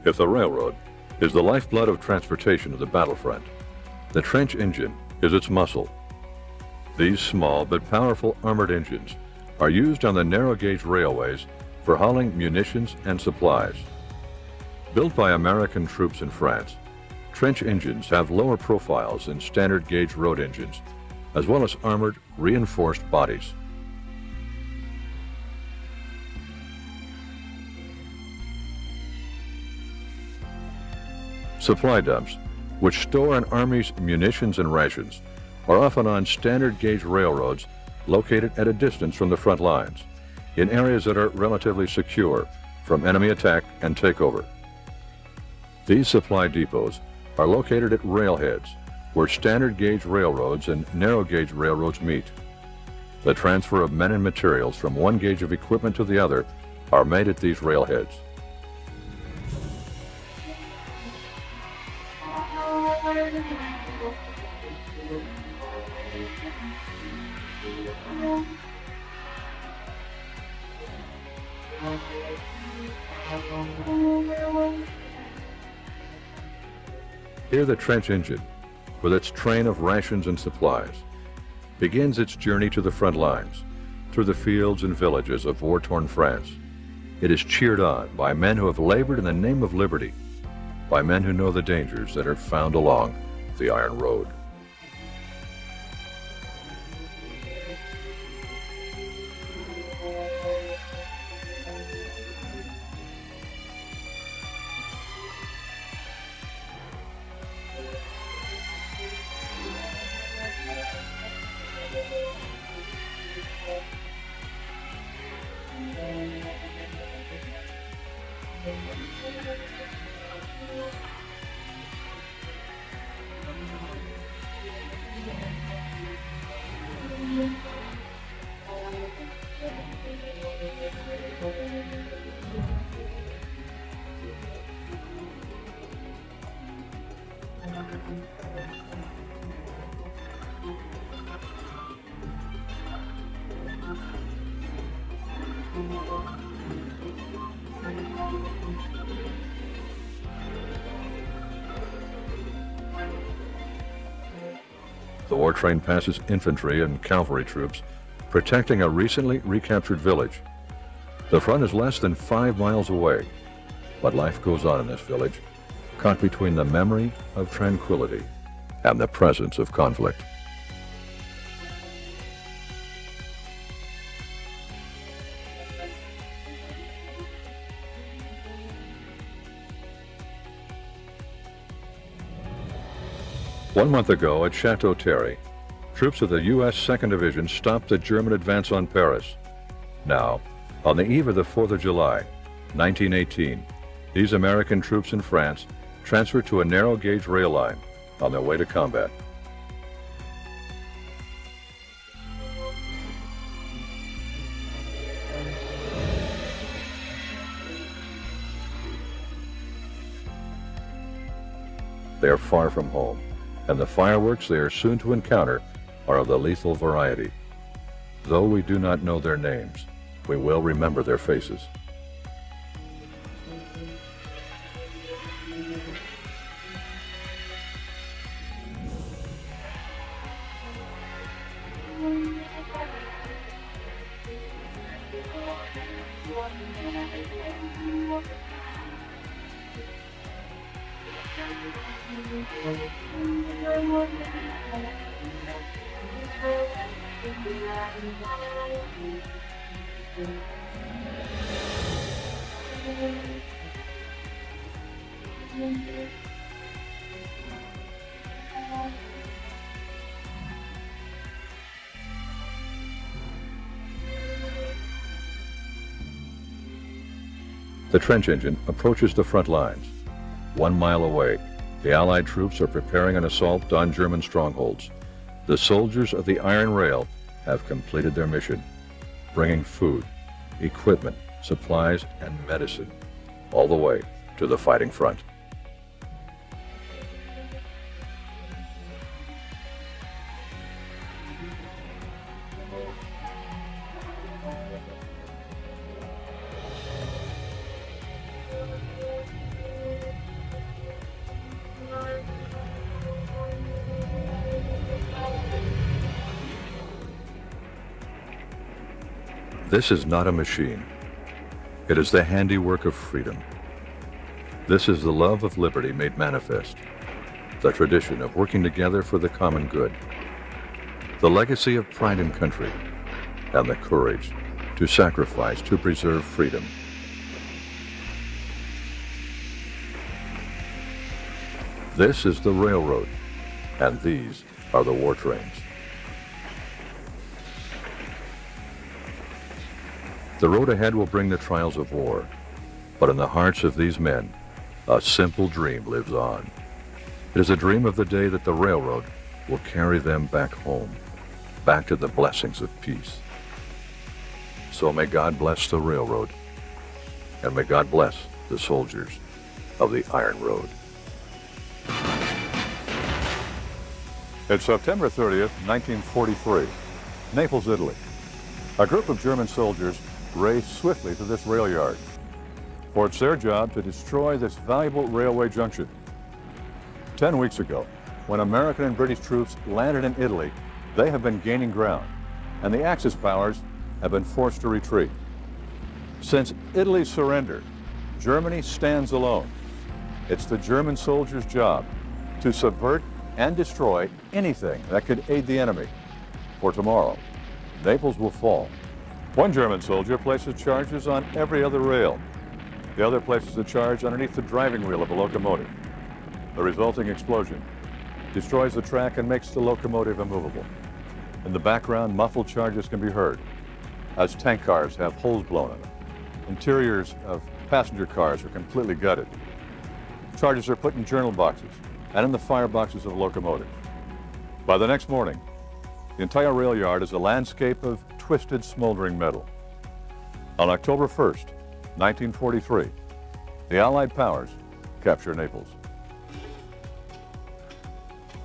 If the railroad is the lifeblood of transportation to the battlefront, the trench engine is its muscle. These small but powerful armored engines are used on the narrow-gauge railways for hauling munitions and supplies. Built by American troops in France, trench engines have lower profiles than standard gauge road engines, as well as armored, reinforced bodies. Supply dumps, which store an army's munitions and rations, are often on standard gauge railroads located at a distance from the front lines, in areas that are relatively secure from enemy attack and takeover. These supply depots are located at railheads, where standard gauge railroads and narrow gauge railroads meet. The transfer of men and materials from one gauge of equipment to the other are made at these railheads. Here the trench engine, with its train of rations and supplies, begins its journey to the front lines through the fields and villages of war-torn France. It is cheered on by men who have labored in the name of liberty, by men who know the dangers that are found along the Iron Road. The war train passes infantry and cavalry troops protecting a recently recaptured village. The front is less than 5 miles away, but life goes on in this village, caught between the memory of tranquility and the presence of conflict. One month ago at Chateau Thierry, troops of the U.S. 2nd Division stopped the German advance on Paris. Now, on the eve of the 4th of July, 1918, these American troops in France transferred to a narrow-gauge rail line on their way to combat. They are far from home, and the fireworks they are soon to encounter are of the lethal variety. Though we do not know their names, we will remember their faces. The trench engine approaches the front lines. 1 mile away, the Allied troops are preparing an assault on German strongholds. The soldiers of the Iron Rail have completed their mission, bringing food, equipment, supplies, and medicine all the way to the fighting front. This is not a machine. It is the handiwork of freedom. This is the love of liberty made manifest, the tradition of working together for the common good, the legacy of pride in country, and the courage to sacrifice to preserve freedom. This is the railroad, and these are the war trains. The road ahead will bring the trials of war, but in the hearts of these men, a simple dream lives on. It is a dream of the day that the railroad will carry them back home, back to the blessings of peace. So may God bless the railroad, and may God bless the soldiers of the Iron Road. It's September 30th, 1943, Naples, Italy. A group of German soldiers race swiftly to this rail yard, for it's their job to destroy this valuable railway junction. 10 weeks ago, when American and British troops landed in Italy, they have been gaining ground, and the Axis powers have been forced to retreat. Since Italy's surrender, Germany stands alone. It's the German soldiers' job to subvert and destroy anything that could aid the enemy. For tomorrow, Naples will fall. One German soldier places charges on every other rail. The other places the charge underneath the driving wheel of a locomotive. The resulting explosion destroys the track and makes the locomotive immovable. In the background, muffled charges can be heard as tank cars have holes blown in them. Interiors of passenger cars are completely gutted. Charges are put in journal boxes and in the fireboxes of locomotives. By the next morning, the entire rail yard is a landscape of twisted, smoldering metal. On October 1st, 1943, the Allied powers capture Naples.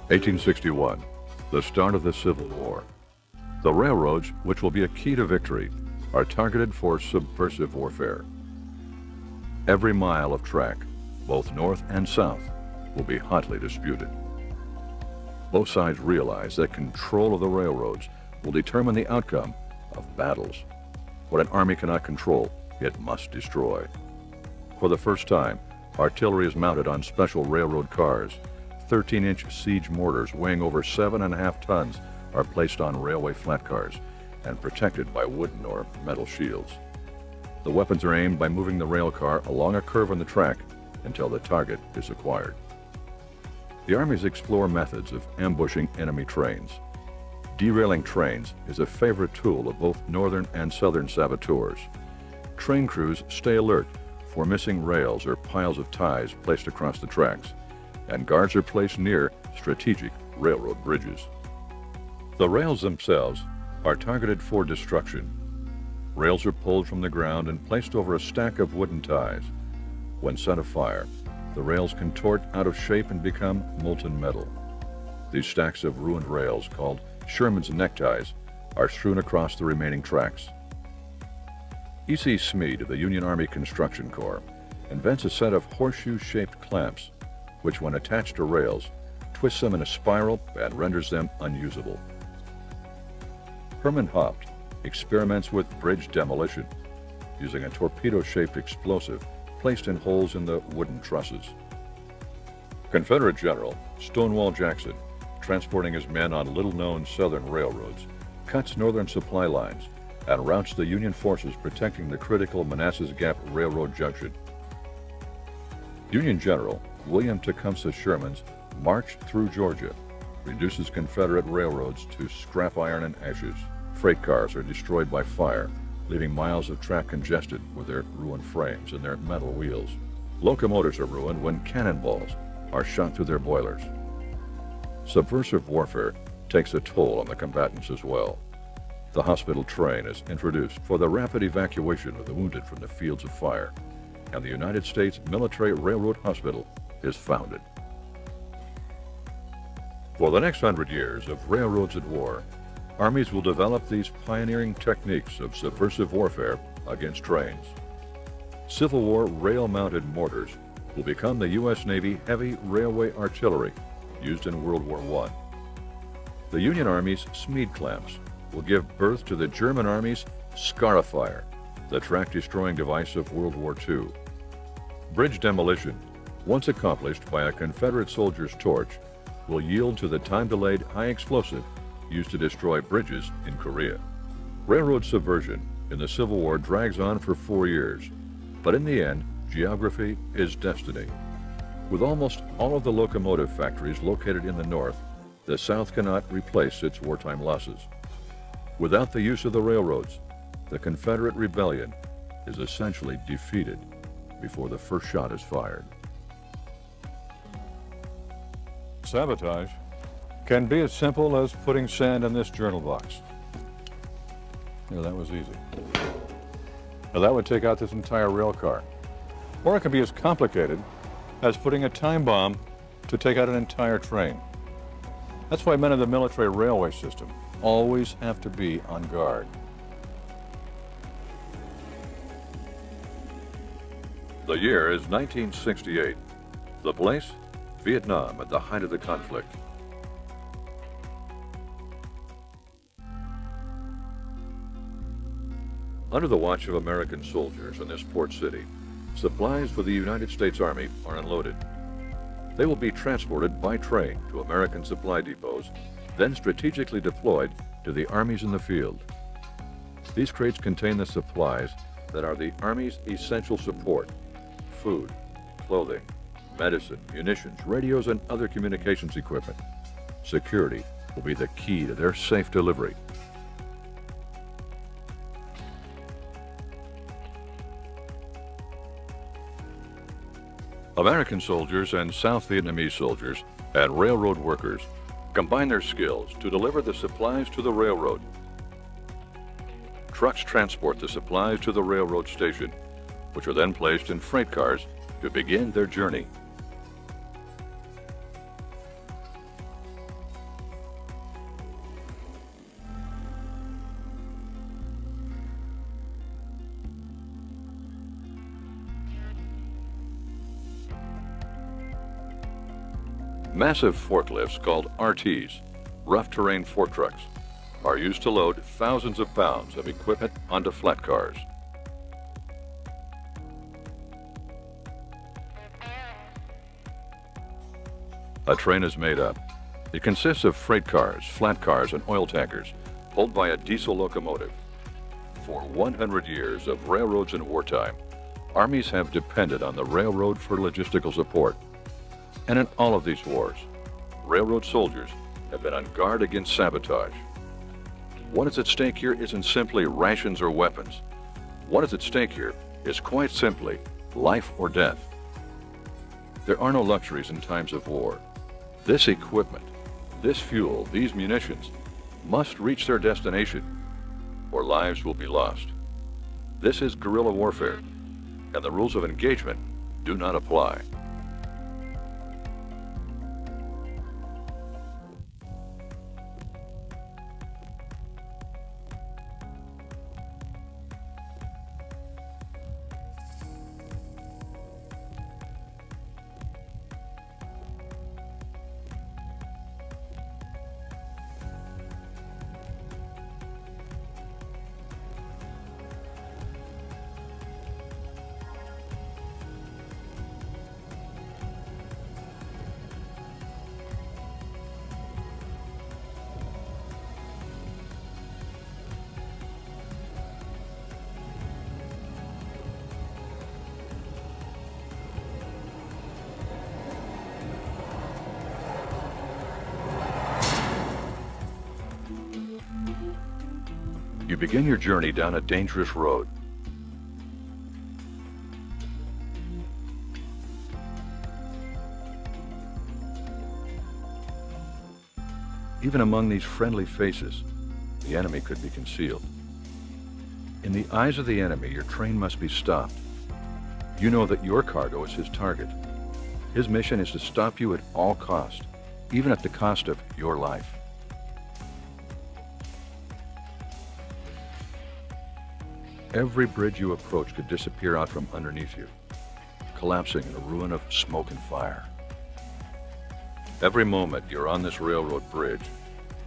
1861, the start of the Civil War. The railroads, which will be a key to victory, are targeted for subversive warfare. Every mile of track, both north and south, will be hotly disputed. Both sides realize that control of the railroads will determine the outcome of battles. What an army cannot control, it must destroy. For the first time, artillery is mounted on special railroad cars. 13-inch siege mortars weighing over 7.5 tons are placed on railway flat cars and protected by wooden or metal shields. The weapons are aimed by moving the rail car along a curve on the track until the target is acquired. The armies explore methods of ambushing enemy trains. Derailing trains is a favorite tool of both northern and southern saboteurs. Train crews stay alert for missing rails or piles of ties placed across the tracks, and guards are placed near strategic railroad bridges. The rails themselves are targeted for destruction. Rails are pulled from the ground and placed over a stack of wooden ties. When set afire, the rails contort out of shape and become molten metal. These stacks of ruined rails, called Sherman's neckties, are strewn across the remaining tracks. E.C. Smead of the Union Army Construction Corps invents a set of horseshoe-shaped clamps, which, when attached to rails, twists them in a spiral and renders them unusable. Herman Haupt experiments with bridge demolition, using a torpedo-shaped explosive placed in holes in the wooden trusses. Confederate General Stonewall Jackson, transporting his men on little-known southern railroads, cuts northern supply lines and routs the Union forces protecting the critical Manassas Gap Railroad junction. Union General William Tecumseh Sherman's march through Georgia reduces Confederate railroads to scrap iron and ashes. Freight cars are destroyed by fire, leaving miles of track congested with their ruined frames and their metal wheels. Locomotives are ruined when cannonballs are shot through their boilers. Subversive warfare takes a toll on the combatants as well. The hospital train is introduced for the rapid evacuation of the wounded from the fields of fire, and the United States Military Railroad Hospital is founded. For the next 100 years of railroads at war, armies will develop these pioneering techniques of subversive warfare against trains. Civil War rail-mounted mortars will become the U.S. Navy heavy railway artillery used in World War I. The Union Army's Smead clamps will give birth to the German Army's Scarifier, the track-destroying device of World War II. Bridge demolition, once accomplished by a Confederate soldier's torch, will yield to the time-delayed high explosive used to destroy bridges in Korea. Railroad subversion in the Civil War drags on for 4 years, but in the end, geography is destiny. With almost all of the locomotive factories located in the North, the South cannot replace its wartime losses. Without the use of the railroads, the Confederate rebellion is essentially defeated before the first shot is fired. Sabotage can be as simple as putting sand in this journal box. Yeah, that was easy. Now that would take out this entire rail car. Or it can be as complicated as putting a time bomb to take out an entire train. That's why men of the military railway system always have to be on guard. The year is 1968. The place? Vietnam at the height of the conflict. Under the watch of American soldiers in this port city, supplies for the United States Army are unloaded. They will be transported by train to American supply depots, then strategically deployed to the armies in the field. These crates contain the supplies that are the Army's essential support: food, clothing, medicine, munitions, radios, and other communications equipment. Security will be the key to their safe delivery. American soldiers and South Vietnamese soldiers and railroad workers combine their skills to deliver the supplies to the railroad. Trucks transport the supplies to the railroad station, which are then placed in freight cars to begin their journey. Massive forklifts called RTs, rough terrain fork trucks, are used to load thousands of pounds of equipment onto flat cars. A train is made up. It consists of freight cars, flat cars, and oil tankers pulled by a diesel locomotive. For 100 years of railroads in wartime, armies have depended on the railroad for logistical support. And in all of these wars, railroad soldiers have been on guard against sabotage. What is at stake here isn't simply rations or weapons. What is at stake here is quite simply life or death. There are no luxuries in times of war. This equipment, this fuel, these munitions must reach their destination, or lives will be lost. This is guerrilla warfare, and the rules of engagement do not apply. You begin your journey down a dangerous road. Even among these friendly faces, the enemy could be concealed. In the eyes of the enemy, your train must be stopped. You know that your cargo is his target. His mission is to stop you at all cost, even at the cost of your life. Every bridge you approach could disappear out from underneath you, collapsing in a ruin of smoke and fire. Every moment you're on this railroad bridge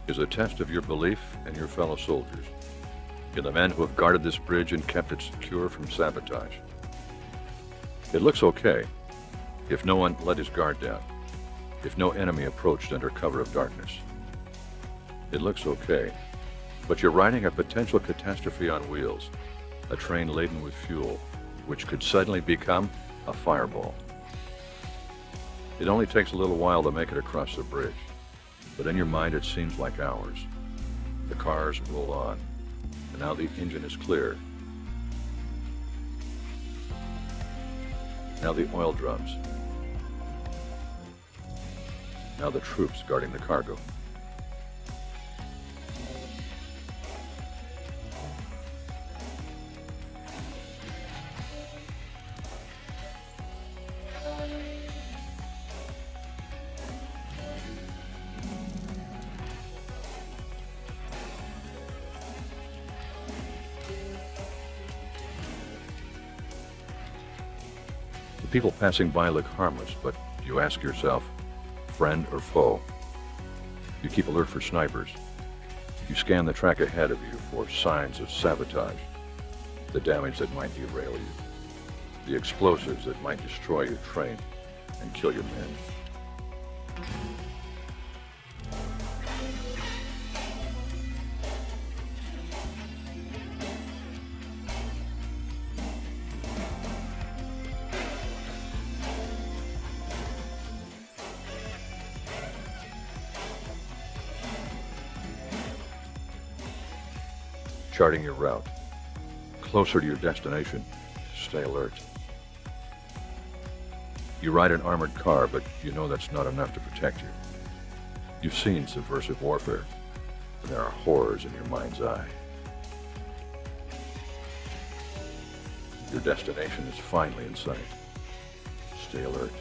is a test of your belief in your fellow soldiers, in the men who have guarded this bridge and kept it secure from sabotage. It looks okay if no one let his guard down, if no enemy approached under cover of darkness. It looks okay, but you're riding a potential catastrophe on wheels, a train laden with fuel, which could suddenly become a fireball. It only takes a little while to make it across the bridge, but in your mind it seems like hours. The cars roll on, and now the engine is clear. Now the oil drums. Now the troops guarding the cargo. People passing by look harmless, but you ask yourself, friend or foe? You keep alert for snipers. You scan the track ahead of you for signs of sabotage. the damage that might derail you, the explosives that might destroy your train and kill your men. Charting your route, closer to your destination, stay alert. You ride an armored car, but you know that's not enough to protect you. You've seen subversive warfare, and there are horrors in your mind's eye. Your destination is finally in sight. Stay alert.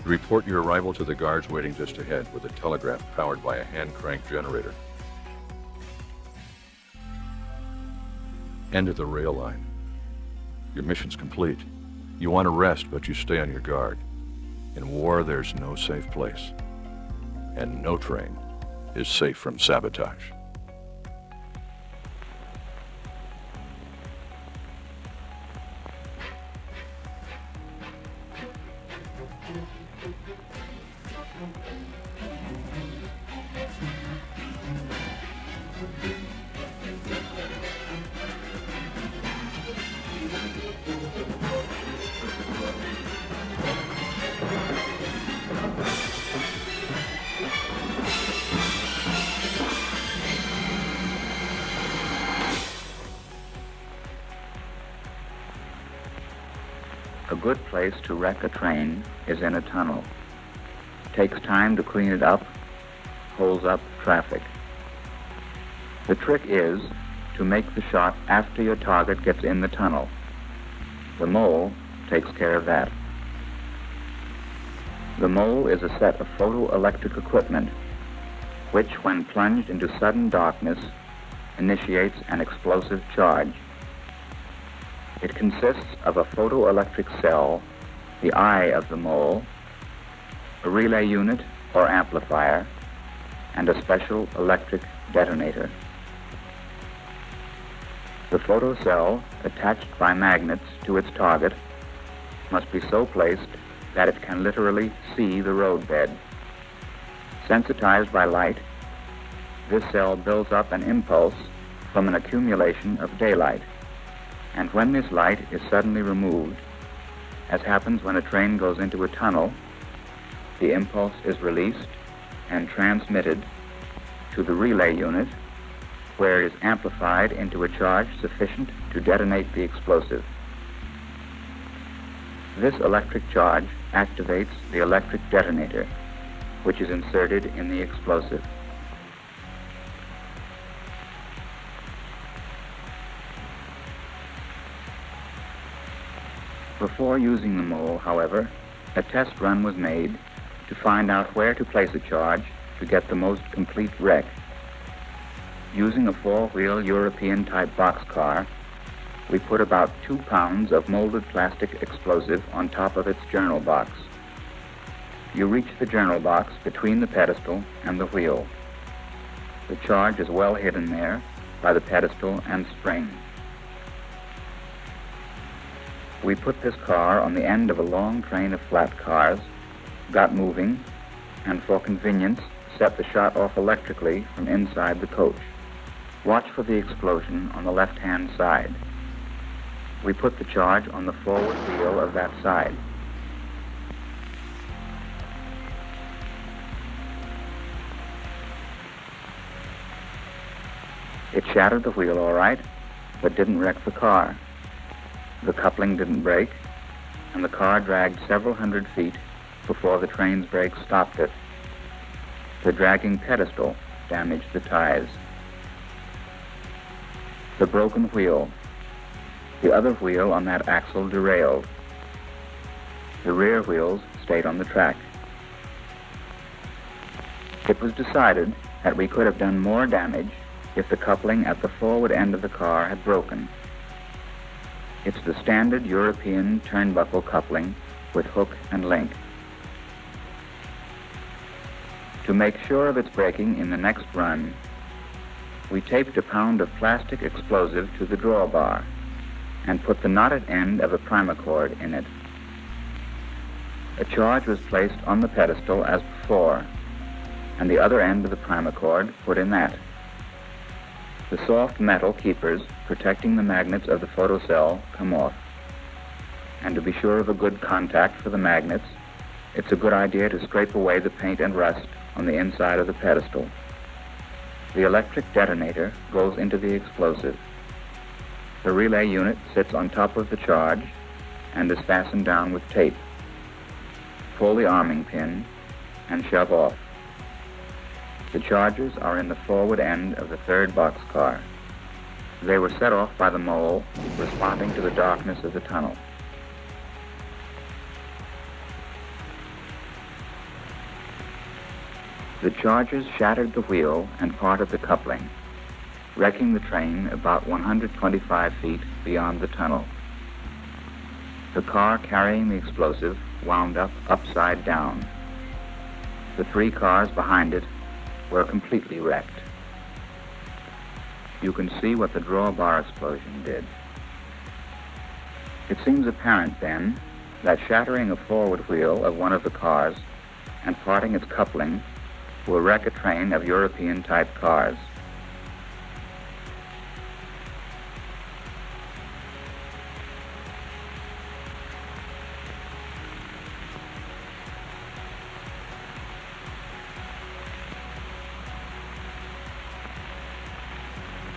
Report your arrival to the guards waiting just ahead with a telegraph powered by a hand-cranked generator. End of the rail line. Your mission's complete. You want to rest, but you stay on your guard. In war, there's no safe place. And no train is safe from sabotage. A good place to wreck a train is in a tunnel. Takes time to clean it up, holds up traffic. The trick is to make the shot after your target gets in the tunnel. The mole takes care of that. The mole is a set of photoelectric equipment which, when plunged into sudden darkness, initiates an explosive charge. It consists of a photoelectric cell, the eye of the mole, a relay unit or amplifier, and a special electric detonator. The photocell, attached by magnets to its target, must be so placed that it can literally see the roadbed. Sensitized by light, this cell builds up an impulse from an accumulation of daylight. And when this light is suddenly removed, as happens when a train goes into a tunnel, the impulse is released and transmitted to the relay unit, where it is amplified into a charge sufficient to detonate the explosive. This electric charge activates the electric detonator, which is inserted in the explosive. Before using the mole, however, a test run was made to find out where to place a charge to get the most complete wreck. Using a four-wheel European-type boxcar, we put about 2 pounds of molded plastic explosive on top of its journal box. You reach the journal box between the pedestal and the wheel. The charge is well hidden there by the pedestal and spring. We put this car on the end of a long train of flat cars, got moving, and for convenience, set the shot off electrically from inside the coach. Watch for the explosion on the left-hand side. We put the charge on the forward wheel of that side. It shattered the wheel all right, but didn't wreck the car. The coupling didn't break, and the car dragged several hundred feet before the train's brakes stopped it. The dragging pedestal damaged the ties. The broken wheel. The other wheel on that axle derailed. The rear wheels stayed on the track. It was decided that we could have done more damage if the coupling at the forward end of the car had broken. It's the standard European turnbuckle coupling with hook and link. To make sure of its breaking in the next run, we taped a pound of plastic explosive to the drawbar and put the knotted end of a primacord in it. A charge was placed on the pedestal as before, and the other end of the primacord put in that. The soft metal keepers protecting the magnets of the photocell come off. And to be sure of a good contact for the magnets, it's a good idea to scrape away the paint and rust on the inside of the pedestal. The electric detonator goes into the explosive. The relay unit sits on top of the charge and is fastened down with tape. Pull the arming pin and shove off. The charges are in the forward end of the third boxcar. They were set off by the mole, responding to the darkness of the tunnel. The charges shattered the wheel and part of the coupling, wrecking the train about 125 feet beyond the tunnel. The car carrying the explosive wound up upside down. The 3 cars behind it were completely wrecked. You can see what the drawbar explosion did. It seems apparent then that shattering a forward wheel of one of the cars and parting its coupling will wreck a train of European-type cars.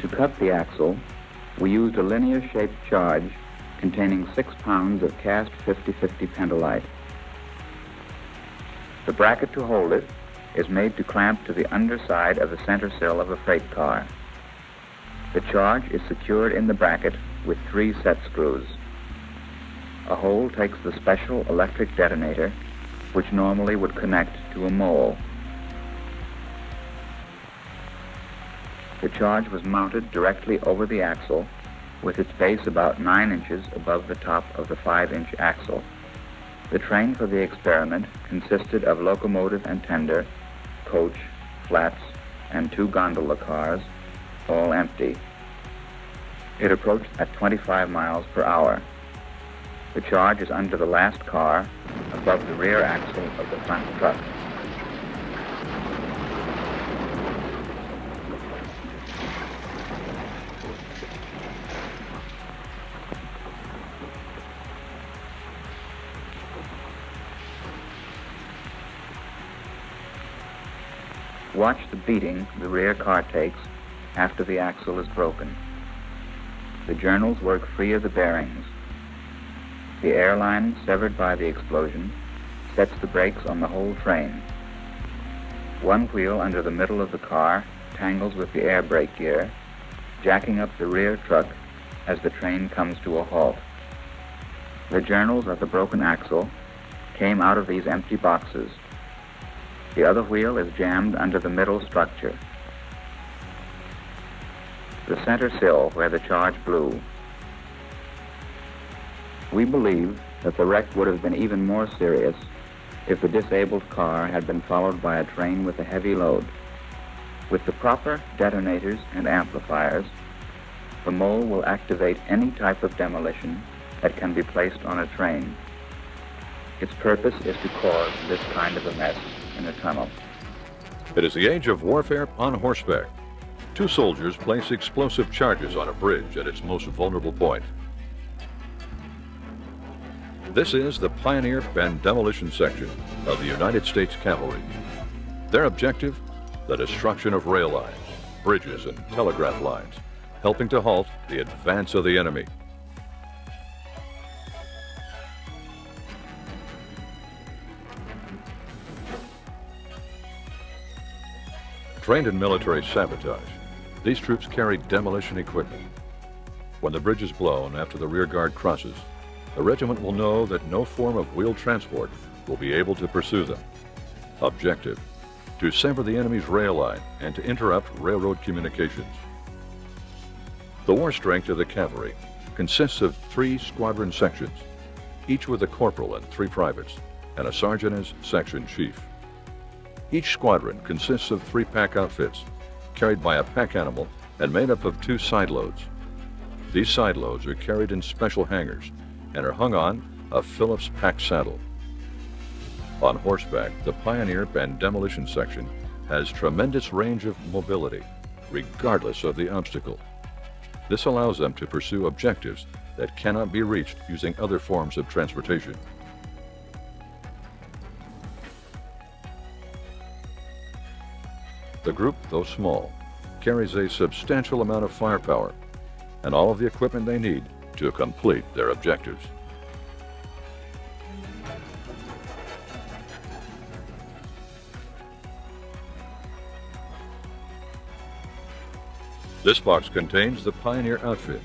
To cut the axle, we used a linear-shaped charge containing 6 pounds of cast 50-50 pentolite. The bracket to hold it is made to clamp to the underside of the center sill of a freight car. The charge is secured in the bracket with 3 set screws. A hole takes the special electric detonator, which normally would connect to a mole. The charge was mounted directly over the axle, with its base about 9 inches above the top of the 5-inch axle. The train for the experiment consisted of locomotive and tender, coach, flats, and 2 gondola cars, all empty. It approached at 25 miles per hour. The charge is under the last car, above the rear axle of the front truck. Watch the beating the rear car takes after the axle is broken. The journals work free of the bearings. The airline severed by the explosion sets the brakes on the whole train. One wheel under the middle of the car tangles with the air brake gear, jacking up the rear truck as the train comes to a halt. The journals of the broken axle came out of these empty boxes. The other wheel is jammed under the middle structure. The center sill where the charge blew. We believe that the wreck would have been even more serious if the disabled car had been followed by a train with a heavy load. With the proper detonators and amplifiers, the mole will activate any type of demolition that can be placed on a train. Its purpose is to cause this kind of a mess in a tunnel. It is the age of warfare on horseback. 2 soldiers place explosive charges on a bridge at its most vulnerable point. This is the Pioneer and Demolition Section of the United States Cavalry. Their objective, the destruction of rail lines, bridges, and telegraph lines, helping to halt the advance of the enemy. Trained in military sabotage, these troops carry demolition equipment. When the bridge is blown after the rear guard crosses, the regiment will know that no form of wheeled transport will be able to pursue them. Objective, to sever the enemy's rail line and to interrupt railroad communications. The war strength of the cavalry consists of 3 squadron sections, each with a corporal and 3 privates, and a sergeant as section chief. Each squadron consists of 3 pack outfits, carried by a pack animal and made up of 2 side loads. These side loads are carried in special hangars and are hung on a Phillips pack saddle. On horseback, the Pioneer and Demolition section has tremendous range of mobility, regardless of the obstacle. This allows them to pursue objectives that cannot be reached using other forms of transportation. The group, though small, carries a substantial amount of firepower and all of the equipment they need to complete their objectives. This box contains the Pioneer outfit.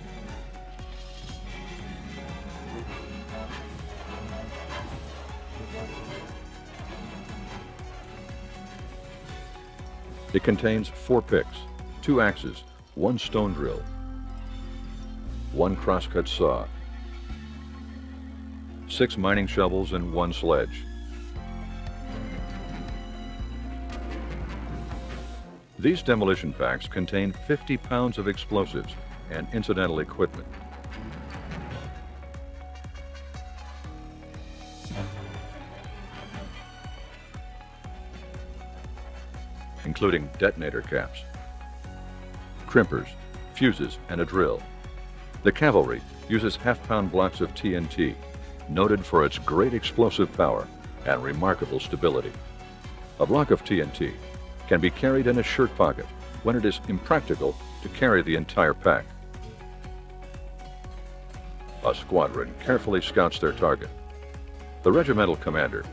It contains 4 picks, 2 axes, 1 stone drill, 1 crosscut saw, 6 mining shovels, and 1 sledge. These demolition packs contain 50 pounds of explosives and incidental equipment. Including detonator caps, crimpers, fuses, and a drill. The cavalry uses half-pound blocks of TNT, noted for its great explosive power and remarkable stability. A block of TNT can be carried in a shirt pocket when it is impractical to carry the entire pack. A squadron carefully scouts their target. The regimental commander,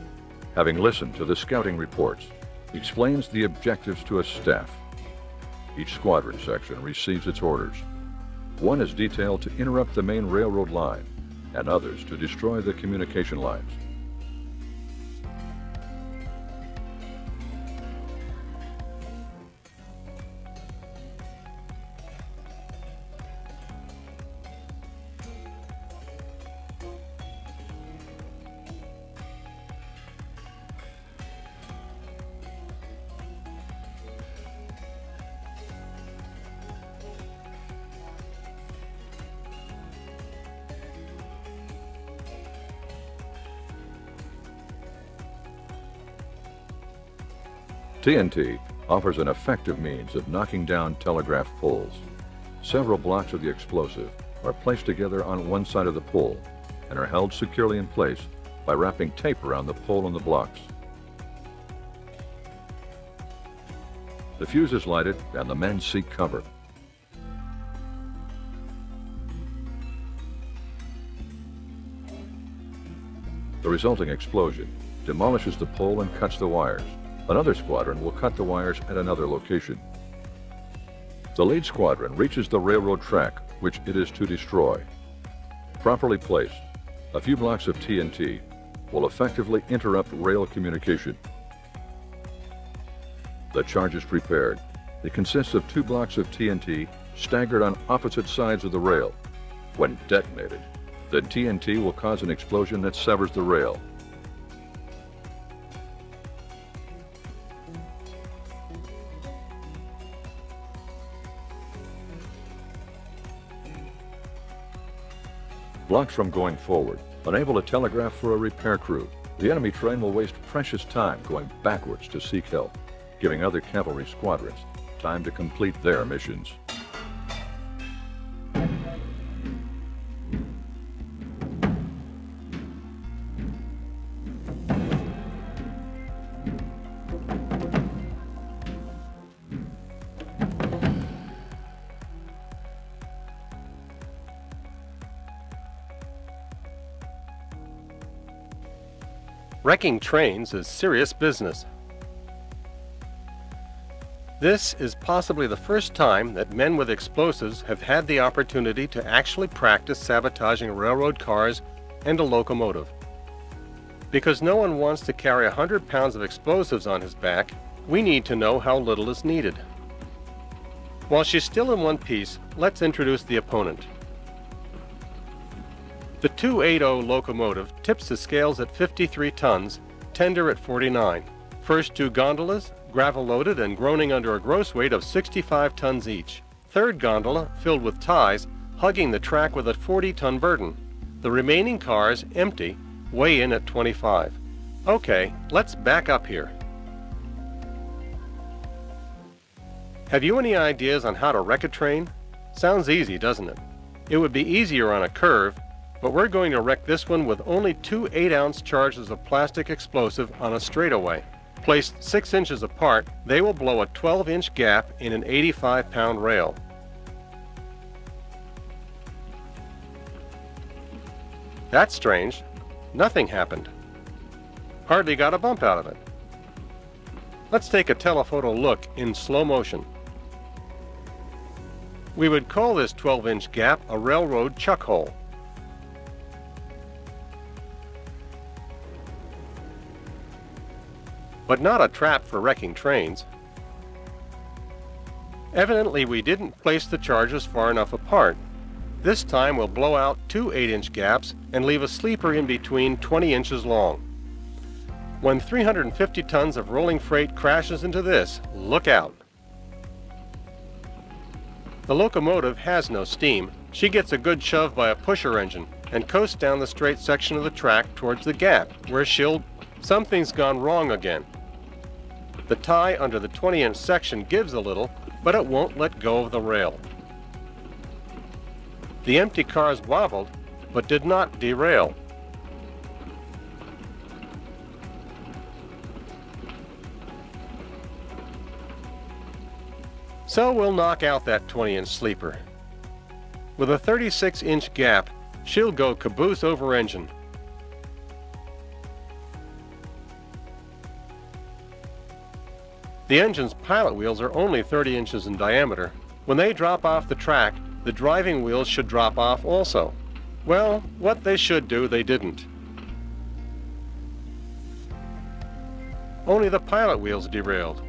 having listened to the scouting reports, explains the objectives to his staff. Each squadron section receives its orders. One is detailed to interrupt the main railroad line, and others to destroy the communication lines. TNT offers an effective means of knocking down telegraph poles. Several blocks of the explosive are placed together on one side of the pole and are held securely in place by wrapping tape around the pole and the blocks. The fuse is lighted and the men seek cover. The resulting explosion demolishes the pole and cuts the wires. Another squadron will cut the wires at another location. The lead squadron reaches the railroad track, which it is to destroy. Properly placed, a few blocks of TNT will effectively interrupt rail communication. The charge is prepared. It consists of 2 blocks of TNT staggered on opposite sides of the rail. When detonated, the TNT will cause an explosion that severs the rail. Blocked from going forward, unable to telegraph for a repair crew, the enemy train will waste precious time going backwards to seek help, giving other cavalry squadrons time to complete their missions. Wrecking trains is serious business. This is possibly the first time that men with explosives have had the opportunity to actually practice sabotaging railroad cars and a locomotive. Because no one wants to carry 100 pounds of explosives on his back, we need to know how little is needed. While she's still in one piece, let's introduce the opponent. The 280 locomotive tips the scales at 53 tons, tender at 49. First two gondolas, gravel-loaded and groaning under a gross weight of 65 tons each. Third gondola, filled with ties, hugging the track with a 40-ton burden. The remaining cars, empty, weigh in at 25. Okay, let's back up here. Have you any ideas on how to wreck a train? Sounds easy, doesn't it? It would be easier on a curve, but we're going to wreck this one with only two 8-ounce charges of plastic explosive on a straightaway. Placed 6 inches apart, they will blow a 12-inch gap in an 85-pound rail. That's strange. Nothing happened. Hardly got a bump out of it. Let's take a telephoto look in slow motion. We would call this 12-inch gap a railroad chuck hole. But not a trap for wrecking trains. Evidently we didn't place the charges far enough apart. This time we'll blow out two 8-inch gaps and leave a sleeper in between 20 inches long. When 350 tons of rolling freight crashes into this, look out. The locomotive has no steam. She gets a good shove by a pusher engine and coasts down the straight section of the track towards the gap, where something's gone wrong again. The tie under the 20-inch section gives a little, but it won't let go of the rail. The empty cars wobbled, but did not derail. So we'll knock out that 20-inch sleeper. With a 36-inch gap, she'll go caboose over engine. The engine's pilot wheels are only 30 inches in diameter. When they drop off the track, the driving wheels should drop off also. Well, what they should do, they didn't. Only the pilot wheels derailed.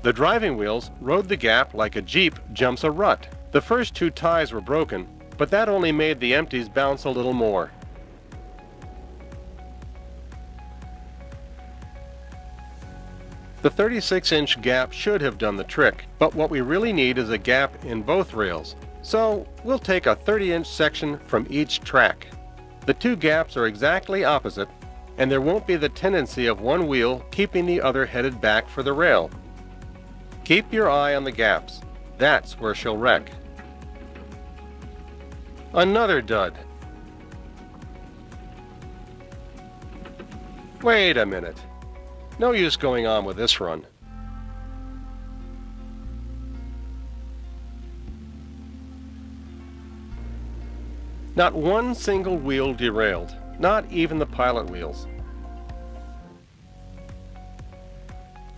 The driving wheels rode the gap like a Jeep jumps a rut. The first two ties were broken, but that only made the empties bounce a little more. The 36-inch gap should have done the trick, but what we really need is a gap in both rails. So we'll take a 30-inch section from each track. The two gaps are exactly opposite, and there won't be the tendency of one wheel keeping the other headed back for the rail. Keep your eye on the gaps. That's where she'll wreck. Another dud. Wait a minute. No use going on with this run. Not one single wheel derailed, not even the pilot wheels.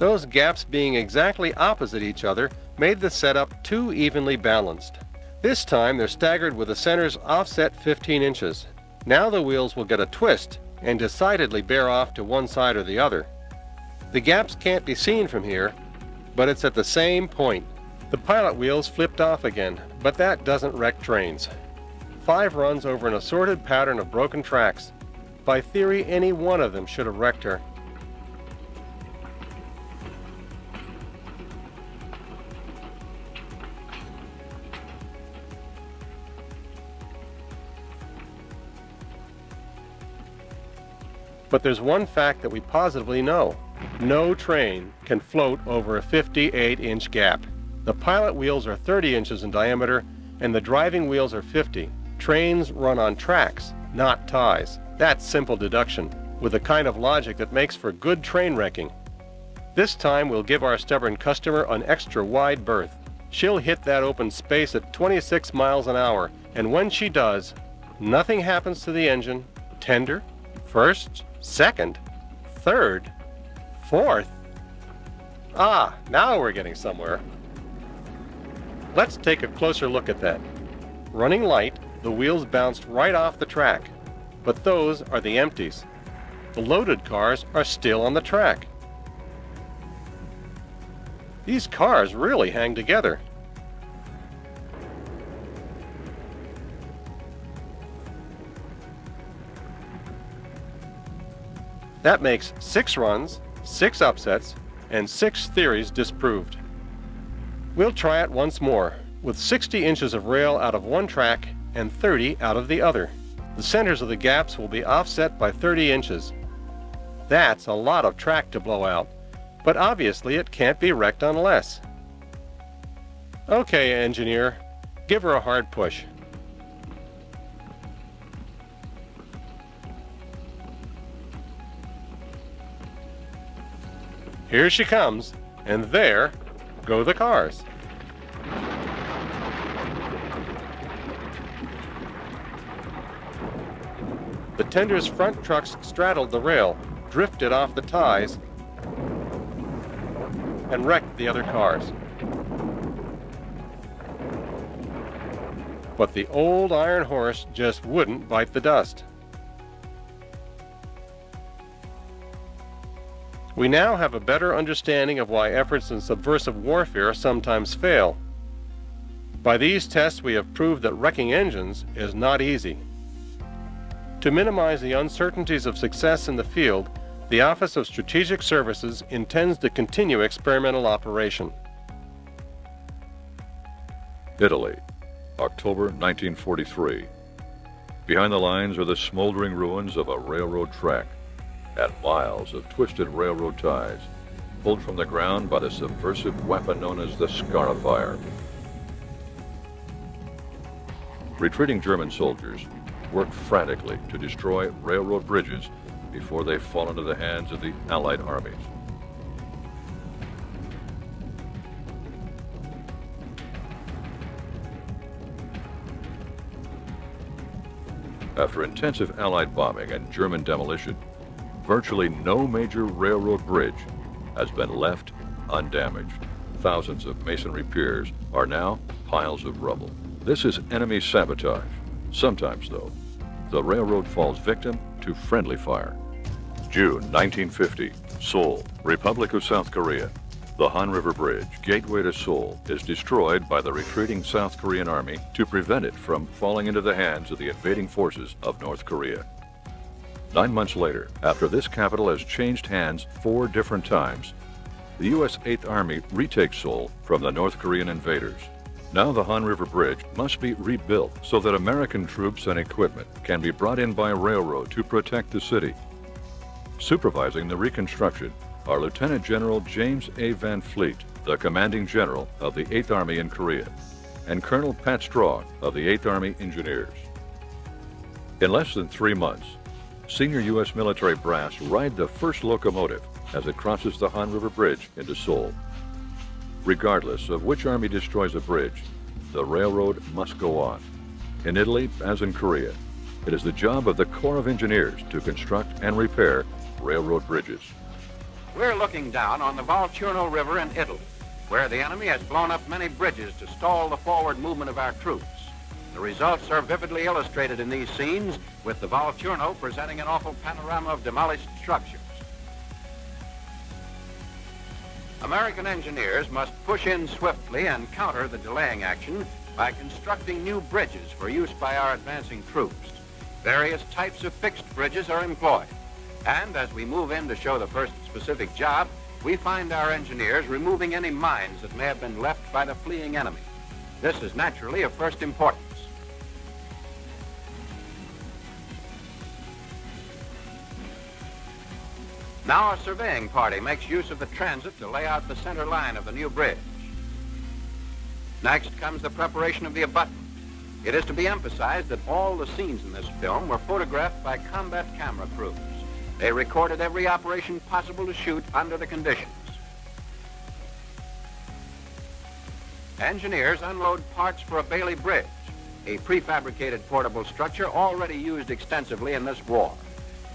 Those gaps being exactly opposite each other made the setup too evenly balanced. This time they're staggered with the centers offset 15 inches. Now the wheels will get a twist and decidedly bear off to one side or the other. The gaps can't be seen from here, but it's at the same point. The pilot wheels flipped off again, but that doesn't wreck trains. 5 runs over an assorted pattern of broken tracks. By theory, any one of them should have wrecked her. But there's one fact that we positively know. No train can float over a 58-inch gap. The pilot wheels are 30 inches in diameter and the driving wheels are 50. Trains run on tracks, not ties. That's simple deduction, with the kind of logic that makes for good train wrecking. This time we'll give our stubborn customer an extra wide berth. She'll hit that open space at 26 miles an hour, and when she does, nothing happens to the engine. Tender, first, second, third, fourth. Ah, now we're getting somewhere. Let's take a closer look at that. Running light, the wheels bounced right off the track, but those are the empties. The loaded cars are still on the track. These cars really hang together. That makes 6 runs, 6 upsets, and 6 theories disproved. We'll try it once more, with 60 inches of rail out of one track and 30 out of the other. The centers of the gaps will be offset by 30 inches. That's a lot of track to blow out, but obviously it can't be wrecked on less. Okay, engineer, give her a hard push. Here she comes, and there go the cars. The tender's front trucks straddled the rail, drifted off the ties, and wrecked the other cars. But the old iron horse just wouldn't bite the dust. We now have a better understanding of why efforts in subversive warfare sometimes fail. By these tests, we have proved that wrecking engines is not easy. To minimize the uncertainties of success in the field, the Office of Strategic Services intends to continue experimental operation. Italy, October 1943. Behind the lines are the smoldering ruins of a railroad track and miles of twisted railroad ties pulled from the ground by the subversive weapon known as the Scarifier. Retreating German soldiers worked frantically to destroy railroad bridges before they fall into the hands of the Allied armies. After intensive Allied bombing and German demolition, virtually no major railroad bridge has been left undamaged. Thousands of masonry piers are now piles of rubble. This is enemy sabotage. Sometimes, though, the railroad falls victim to friendly fire. June 1950, Seoul, Republic of South Korea. The Han River Bridge, gateway to Seoul, is destroyed by the retreating South Korean army to prevent it from falling into the hands of the invading forces of North Korea. 9 months later, after this capital has changed hands 4 different times, the U.S. 8th Army retakes Seoul from the North Korean invaders. Now the Han River Bridge must be rebuilt so that American troops and equipment can be brought in by railroad to protect the city. Supervising the reconstruction are Lieutenant General James A. Van Fleet, the commanding general of the 8th Army in Korea, and Colonel Pat Strong of the 8th Army Engineers. In less than 3 months, senior U.S. military brass ride the first locomotive as it crosses the Han River Bridge into Seoul. Regardless of which army destroys a bridge, the railroad must go on. In Italy, as in Korea, it is the job of the Corps of Engineers to construct and repair railroad bridges. We're looking down on the Volturno River in Italy, where the enemy has blown up many bridges to stall the forward movement of our troops. The results are vividly illustrated in these scenes, with the Volturno presenting an awful panorama of demolished structures. American engineers must push in swiftly and counter the delaying action by constructing new bridges for use by our advancing troops. Various types of fixed bridges are employed, and as we move in to show the first specific job, we find our engineers removing any mines that may have been left by the fleeing enemy. This is naturally of first importance. Now a surveying party makes use of the transit to lay out the center line of the new bridge. Next comes the preparation of the abutment. It is to be emphasized that all the scenes in this film were photographed by combat camera crews. They recorded every operation possible to shoot under the conditions. Engineers unload parts for a Bailey Bridge, a prefabricated portable structure already used extensively in this war.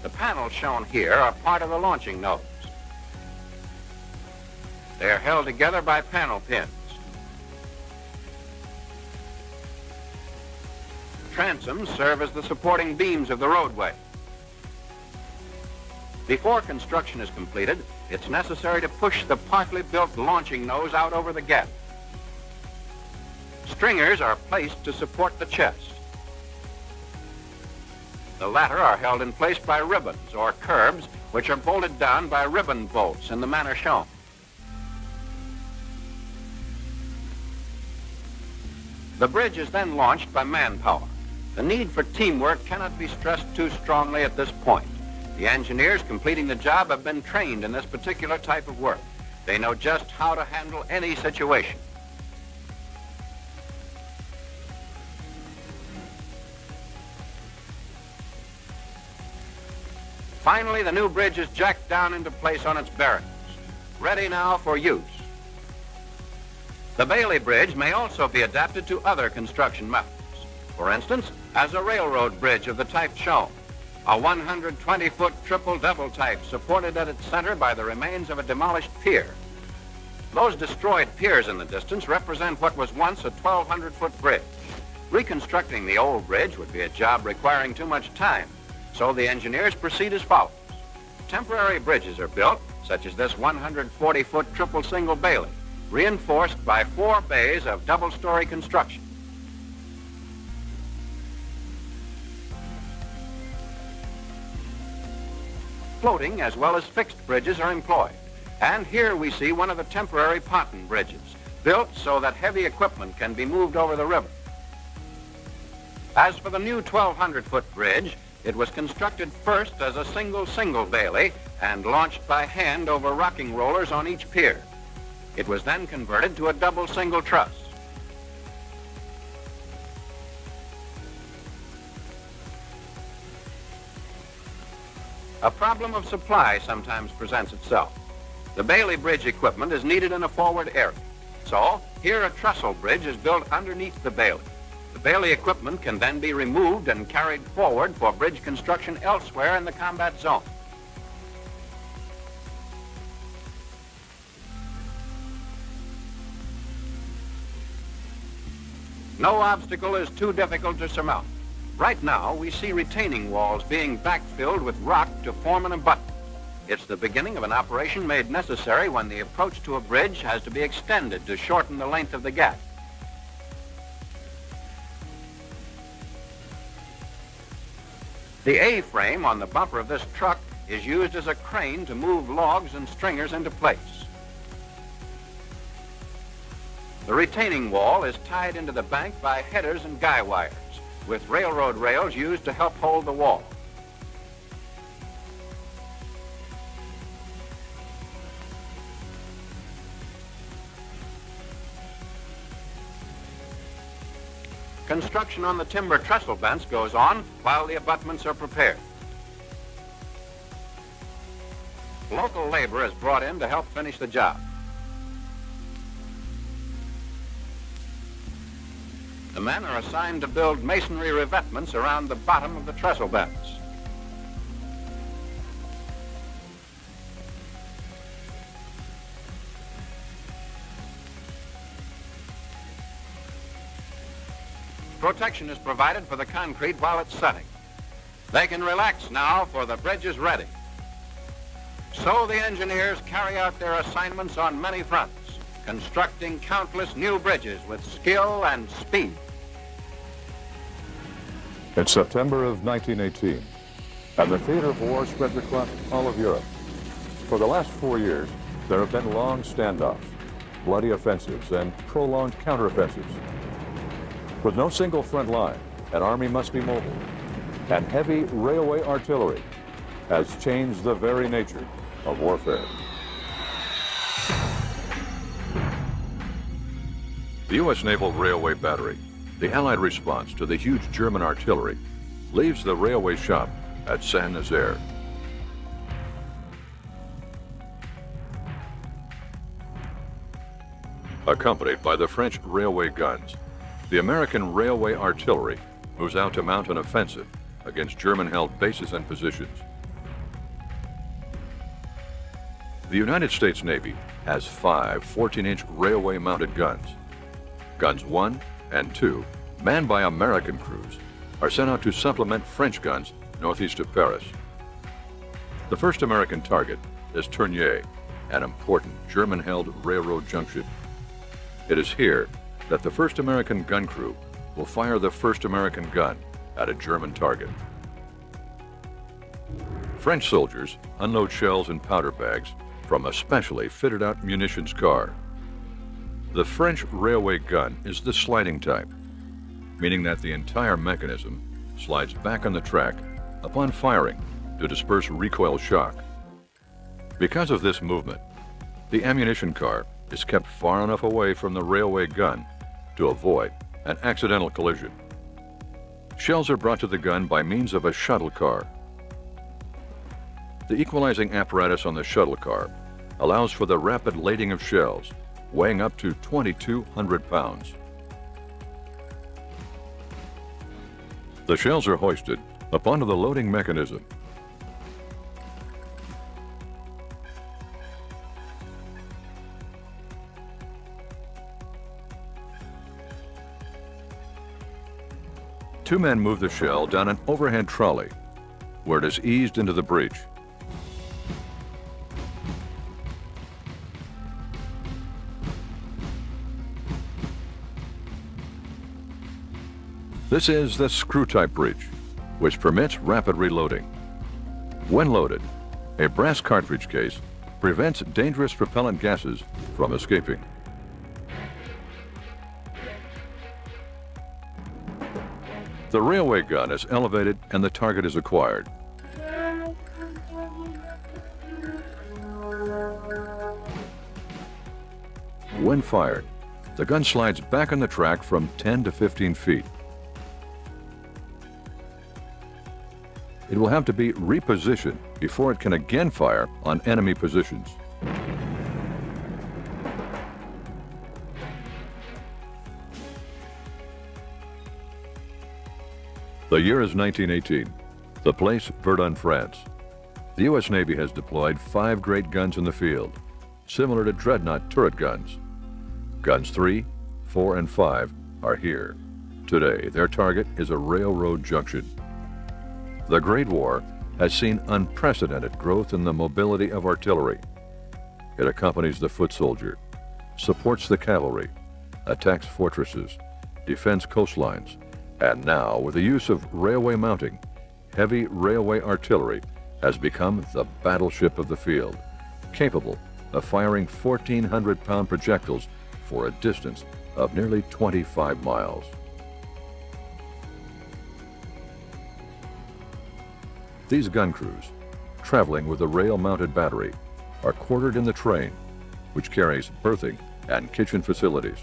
The panels shown here are part of the launching nose. They are held together by panel pins. Transoms serve as the supporting beams of the roadway. Before construction is completed, it's necessary to push the partly built launching nose out over the gap. Stringers are placed to support the chest. The latter are held in place by ribbons or curbs which are bolted down by ribbon bolts in the manner shown. The bridge is then launched by manpower. The need for teamwork cannot be stressed too strongly at this point. The engineers completing the job have been trained in this particular type of work. They know just how to handle any situation. Finally, the new bridge is jacked down into place on its bearings, ready now for use. The Bailey Bridge may also be adapted to other construction methods. For instance, as a railroad bridge of the type shown, a 120-foot triple double type supported at its center by the remains of a demolished pier. Those destroyed piers in the distance represent what was once a 1,200-foot bridge. Reconstructing the old bridge would be a job requiring too much time, so the engineers proceed as follows. Temporary bridges are built, such as this 140-foot triple single Bailey, reinforced by 4 bays of double-story construction. Floating as well as fixed bridges are employed. And here we see one of the temporary ponton bridges, built so that heavy equipment can be moved over the river. As for the new 1,200-foot bridge, it was constructed first as a single Bailey and launched by hand over rocking rollers on each pier. It was then converted to a double single truss. A problem of supply sometimes presents itself. The Bailey Bridge equipment is needed in a forward area. So, here a trestle bridge is built underneath the Bailey. The Bailey equipment can then be removed and carried forward for bridge construction elsewhere in the combat zone. No obstacle is too difficult to surmount. Right now, we see retaining walls being backfilled with rock to form an abutment. It's the beginning of an operation made necessary when the approach to a bridge has to be extended to shorten the length of the gap. The A-frame on the bumper of this truck is used as a crane to move logs and stringers into place. The retaining wall is tied into the bank by headers and guy wires, with railroad rails used to help hold the wall. Construction on the timber trestle bents goes on while the abutments are prepared. Local labor is brought in to help finish the job. The men are assigned to build masonry revetments around the bottom of the trestle bents. Protection is provided for the concrete while it's setting. They can relax now, for the bridge is ready. So the engineers carry out their assignments on many fronts, constructing countless new bridges with skill and speed. It's September of 1918, and the theater of war spreads across all of Europe. For the last 4 years, there have been long standoffs, bloody offensives, and prolonged counteroffensives. With no single front line, an army must be mobile, and heavy railway artillery has changed the very nature of warfare. The U.S. Naval Railway Battery, the Allied response to the huge German artillery, leaves the railway shop at Saint-Nazaire. Accompanied by the French railway guns, the American railway artillery moves out to mount an offensive against German-held bases and positions. The United States Navy has 5 14-inch railway-mounted guns. Guns 1 and 2, manned by American crews, are sent out to supplement French guns northeast of Paris. The first American target is Tournai, an important German-held railroad junction. It is here that the first American gun crew will fire the first American gun at a German target. French soldiers unload shells in powder bags from a specially fitted out munitions car. The French railway gun is the sliding type, meaning that the entire mechanism slides back on the track upon firing to disperse recoil shock. Because of this movement, the ammunition car is kept far enough away from the railway gun to avoid an accidental collision. Shells are brought to the gun by means of a shuttle car. The equalizing apparatus on the shuttle car allows for the rapid lading of shells, weighing up to 2,200 pounds. The shells are hoisted up onto the loading mechanism. Two men move the shell down an overhead trolley, where it is eased into the breech. This is the screw-type breech, which permits rapid reloading. When loaded, a brass cartridge case prevents dangerous propellant gases from escaping. The railway gun is elevated and the target is acquired. When fired, the gun slides back on the track from 10 to 15 feet. It will have to be repositioned before it can again fire on enemy positions. The year is 1918, the place Verdun, France. The U.S. Navy has deployed 5 great guns in the field, similar to dreadnought turret guns. Guns 3, 4, and 5 are here. Today, their target is a railroad junction. The Great War has seen unprecedented growth in the mobility of artillery. It accompanies the foot soldier, supports the cavalry, attacks fortresses, defends coastlines, and now, with the use of railway mounting, heavy railway artillery has become the battleship of the field, capable of firing 1,400-pound projectiles for a distance of nearly 25 miles. These gun crews, traveling with a rail-mounted battery, are quartered in the train, which carries berthing and kitchen facilities.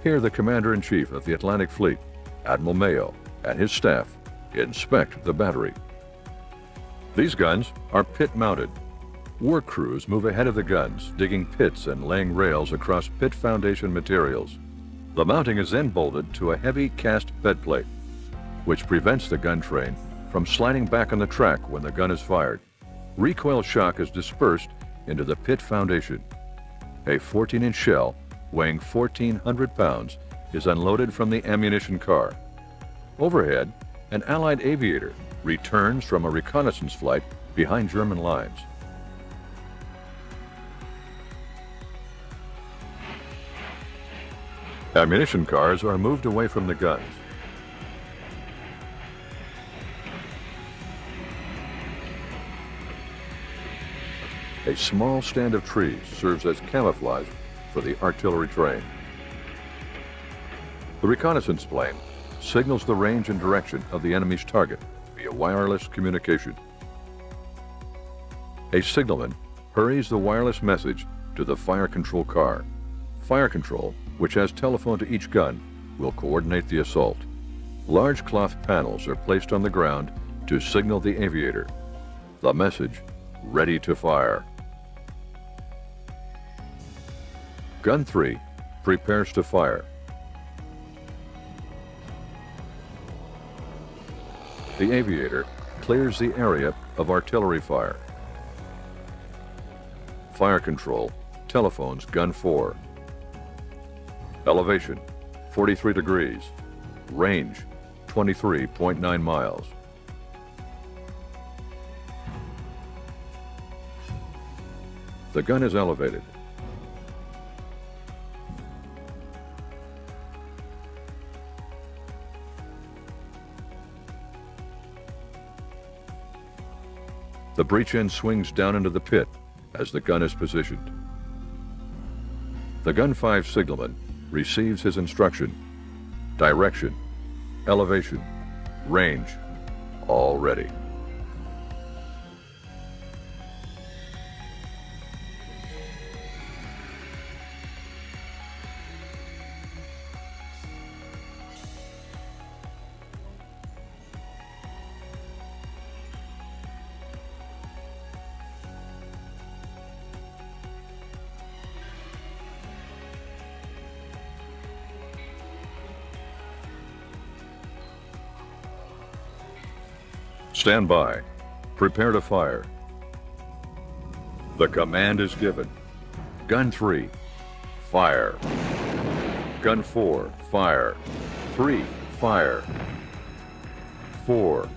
Here, the Commander-in-Chief of the Atlantic Fleet, Admiral Mayo, and his staff inspect the battery. These guns are pit-mounted. Work crews move ahead of the guns, digging pits and laying rails across pit foundation materials. The mounting is then bolted to a heavy cast bed plate, which prevents the gun train from sliding back on the track when the gun is fired. Recoil shock is dispersed into the pit foundation. A 14-inch shell weighing 1,400 pounds is unloaded from the ammunition car. Overhead, an Allied aviator returns from a reconnaissance flight behind German lines. Ammunition cars are moved away from the guns. A small stand of trees serves as camouflage for the artillery train. The reconnaissance plane signals the range and direction of the enemy's target via wireless communication. A signalman hurries the wireless message to the fire control car. Fire control, which has telephone to each gun, will coordinate the assault. Large cloth panels are placed on the ground to signal the aviator. The message, ready to fire. Gun 3 prepares to fire. The aviator clears the area of artillery fire. Fire control telephones gun 4. Elevation, 43 degrees. Range, 23.9 miles. The gun is elevated. The breech end swings down into the pit as the gun is positioned. The Gun 5 signalman receives his instruction, direction, elevation, range, all ready. Stand by. Prepare to fire. The command is given. Gun 3, fire. Gun 4, fire. 3, fire. 4,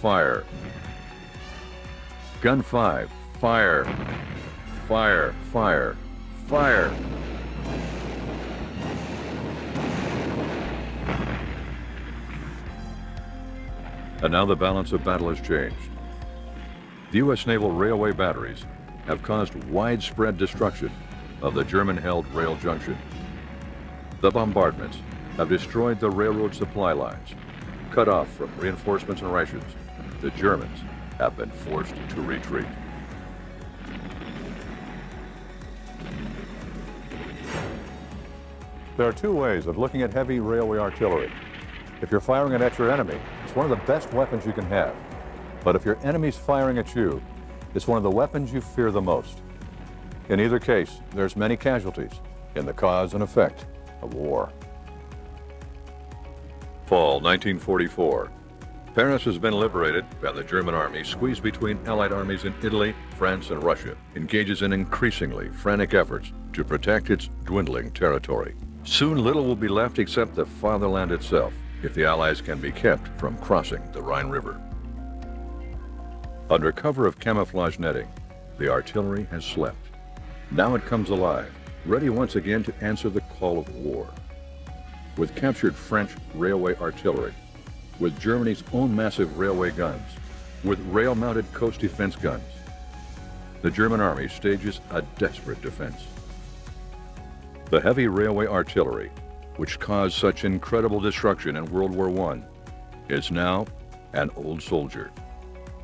fire. Gun 5, fire. Fire, fire, fire. And now the balance of battle has changed. The U.S. naval railway batteries have caused widespread destruction of the German-held rail junction. The bombardments have destroyed the railroad supply lines. Cut off from reinforcements and rations, the Germans have been forced to retreat. There are two ways of looking at heavy railway artillery. If you're firing it at your enemy, it's one of the best weapons you can have. But if your enemy's firing at you, it's one of the weapons you fear the most. In either case, there's many casualties in the cause and effect of war. Fall 1944. Paris has been liberated, and the German army, squeezed between Allied armies in Italy, France, and Russia, engages in increasingly frantic efforts to protect its dwindling territory. Soon little will be left except the fatherland itself, if the Allies can be kept from crossing the Rhine River. Under cover of camouflage netting, the artillery has slept. Now it comes alive, ready once again to answer the call of war. With captured French railway artillery, with Germany's own massive railway guns, with rail-mounted coast defense guns, the German army stages a desperate defense. The heavy railway artillery, which caused such incredible destruction in World War I, is now an old soldier,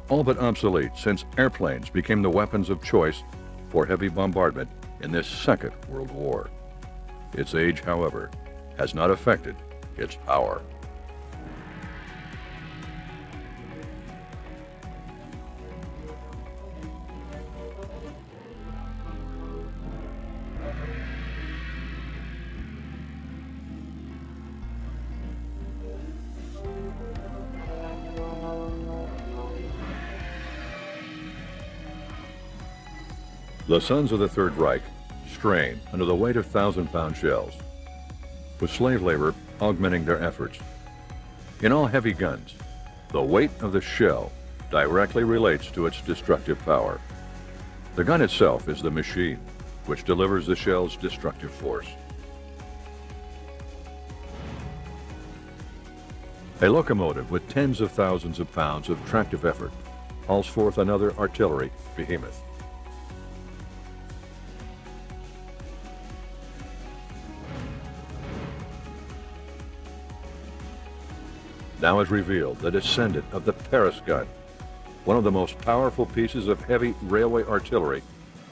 all but obsolete since airplanes became the weapons of choice for heavy bombardment in this Second World War. Its age, however, has not affected its power. The sons of the Third Reich strain under the weight of 1,000-pound shells, with slave labor augmenting their efforts. In all heavy guns, the weight of the shell directly relates to its destructive power. The gun itself is the machine which delivers the shell's destructive force. A locomotive with tens of thousands of pounds of tractive effort hauls forth another artillery behemoth. Now is revealed the descendant of the Paris gun, one of the most powerful pieces of heavy railway artillery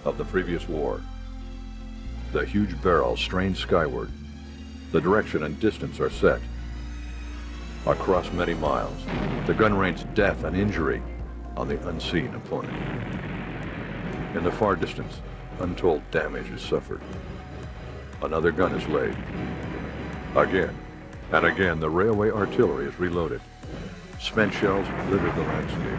of the previous war. The huge barrel strains skyward. The direction and distance are set. Across many miles, the gun rains death and injury on the unseen opponent. In the far distance, untold damage is suffered. Another gun is laid. Again and again, the railway artillery is reloaded. Spent shells litter the landscape.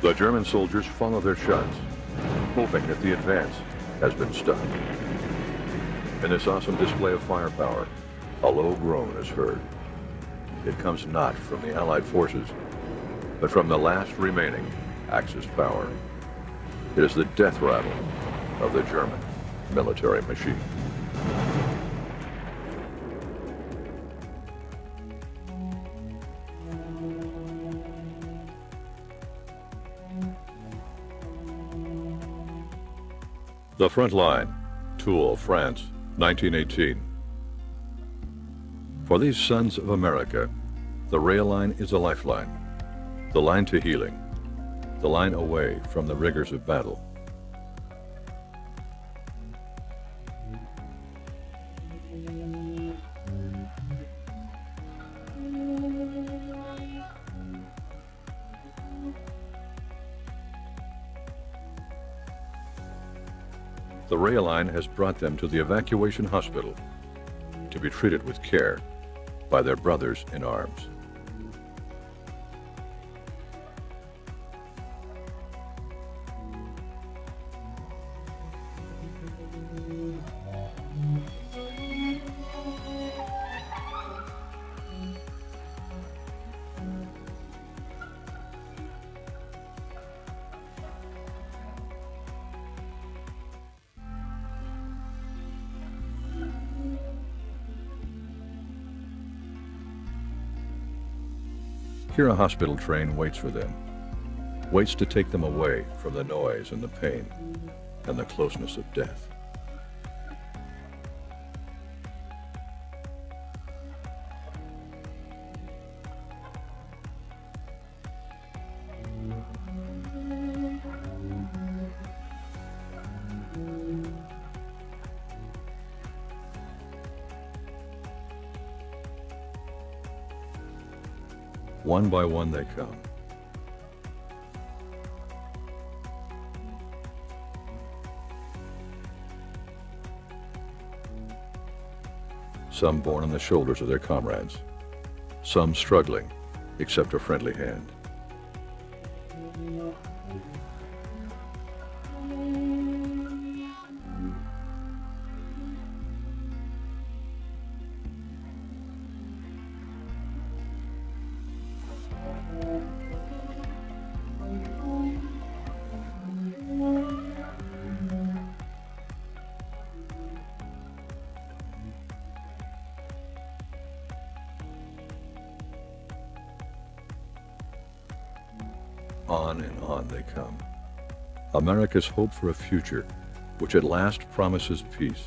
The German soldiers follow their shots, hoping that the advance has been stopped. In this awesome display of firepower, a low groan is heard. It comes not from the Allied forces, but from the last remaining Axis power. It is the death rattle of the German military machine. The front line, Toul, France, 1918. For these sons of America, the rail line is a lifeline, the line to healing, the line away from the rigors of battle. The rail line has brought them to the evacuation hospital to be treated with care by their brothers in arms. Here a hospital train waits for them, waits to take them away from the noise and the pain and the closeness of death. One by one they come. Some borne on the shoulders of their comrades, some struggling, except a friendly hand. On and on they come. America's hope for a future which at last promises peace.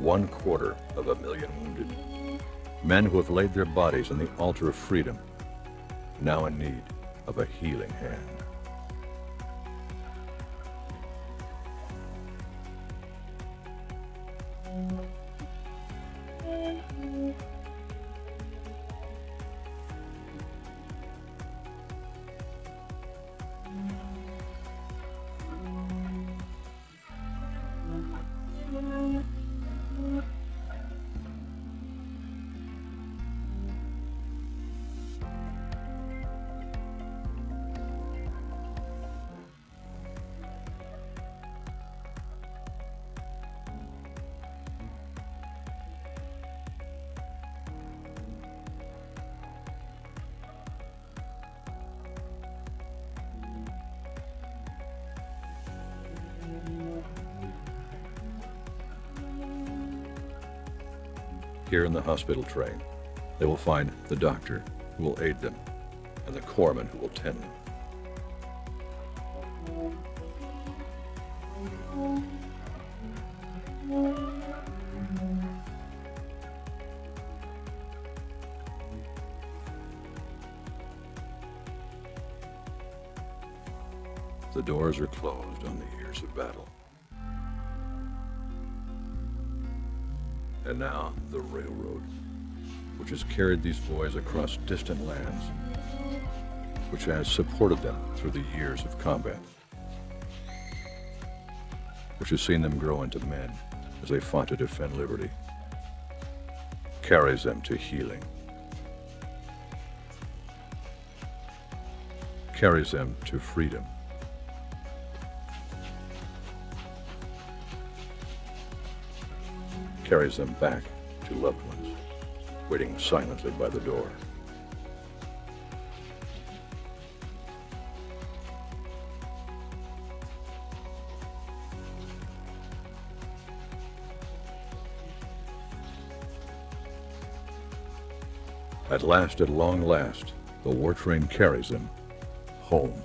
250,000 wounded. Men who have laid their bodies on the altar of freedom, now in need of a healing hand. Here in the hospital train, they will find the doctor who will aid them and the corpsman who will tend them. The doors are closed on the years of battle. And now the railroad, which has carried these boys across distant lands, which has supported them through the years of combat, which has seen them grow into men as they fought to defend liberty, carries them to healing. carries them to freedom. Carries them back to loved ones, waiting silently by the door. At long last, the war train carries them home.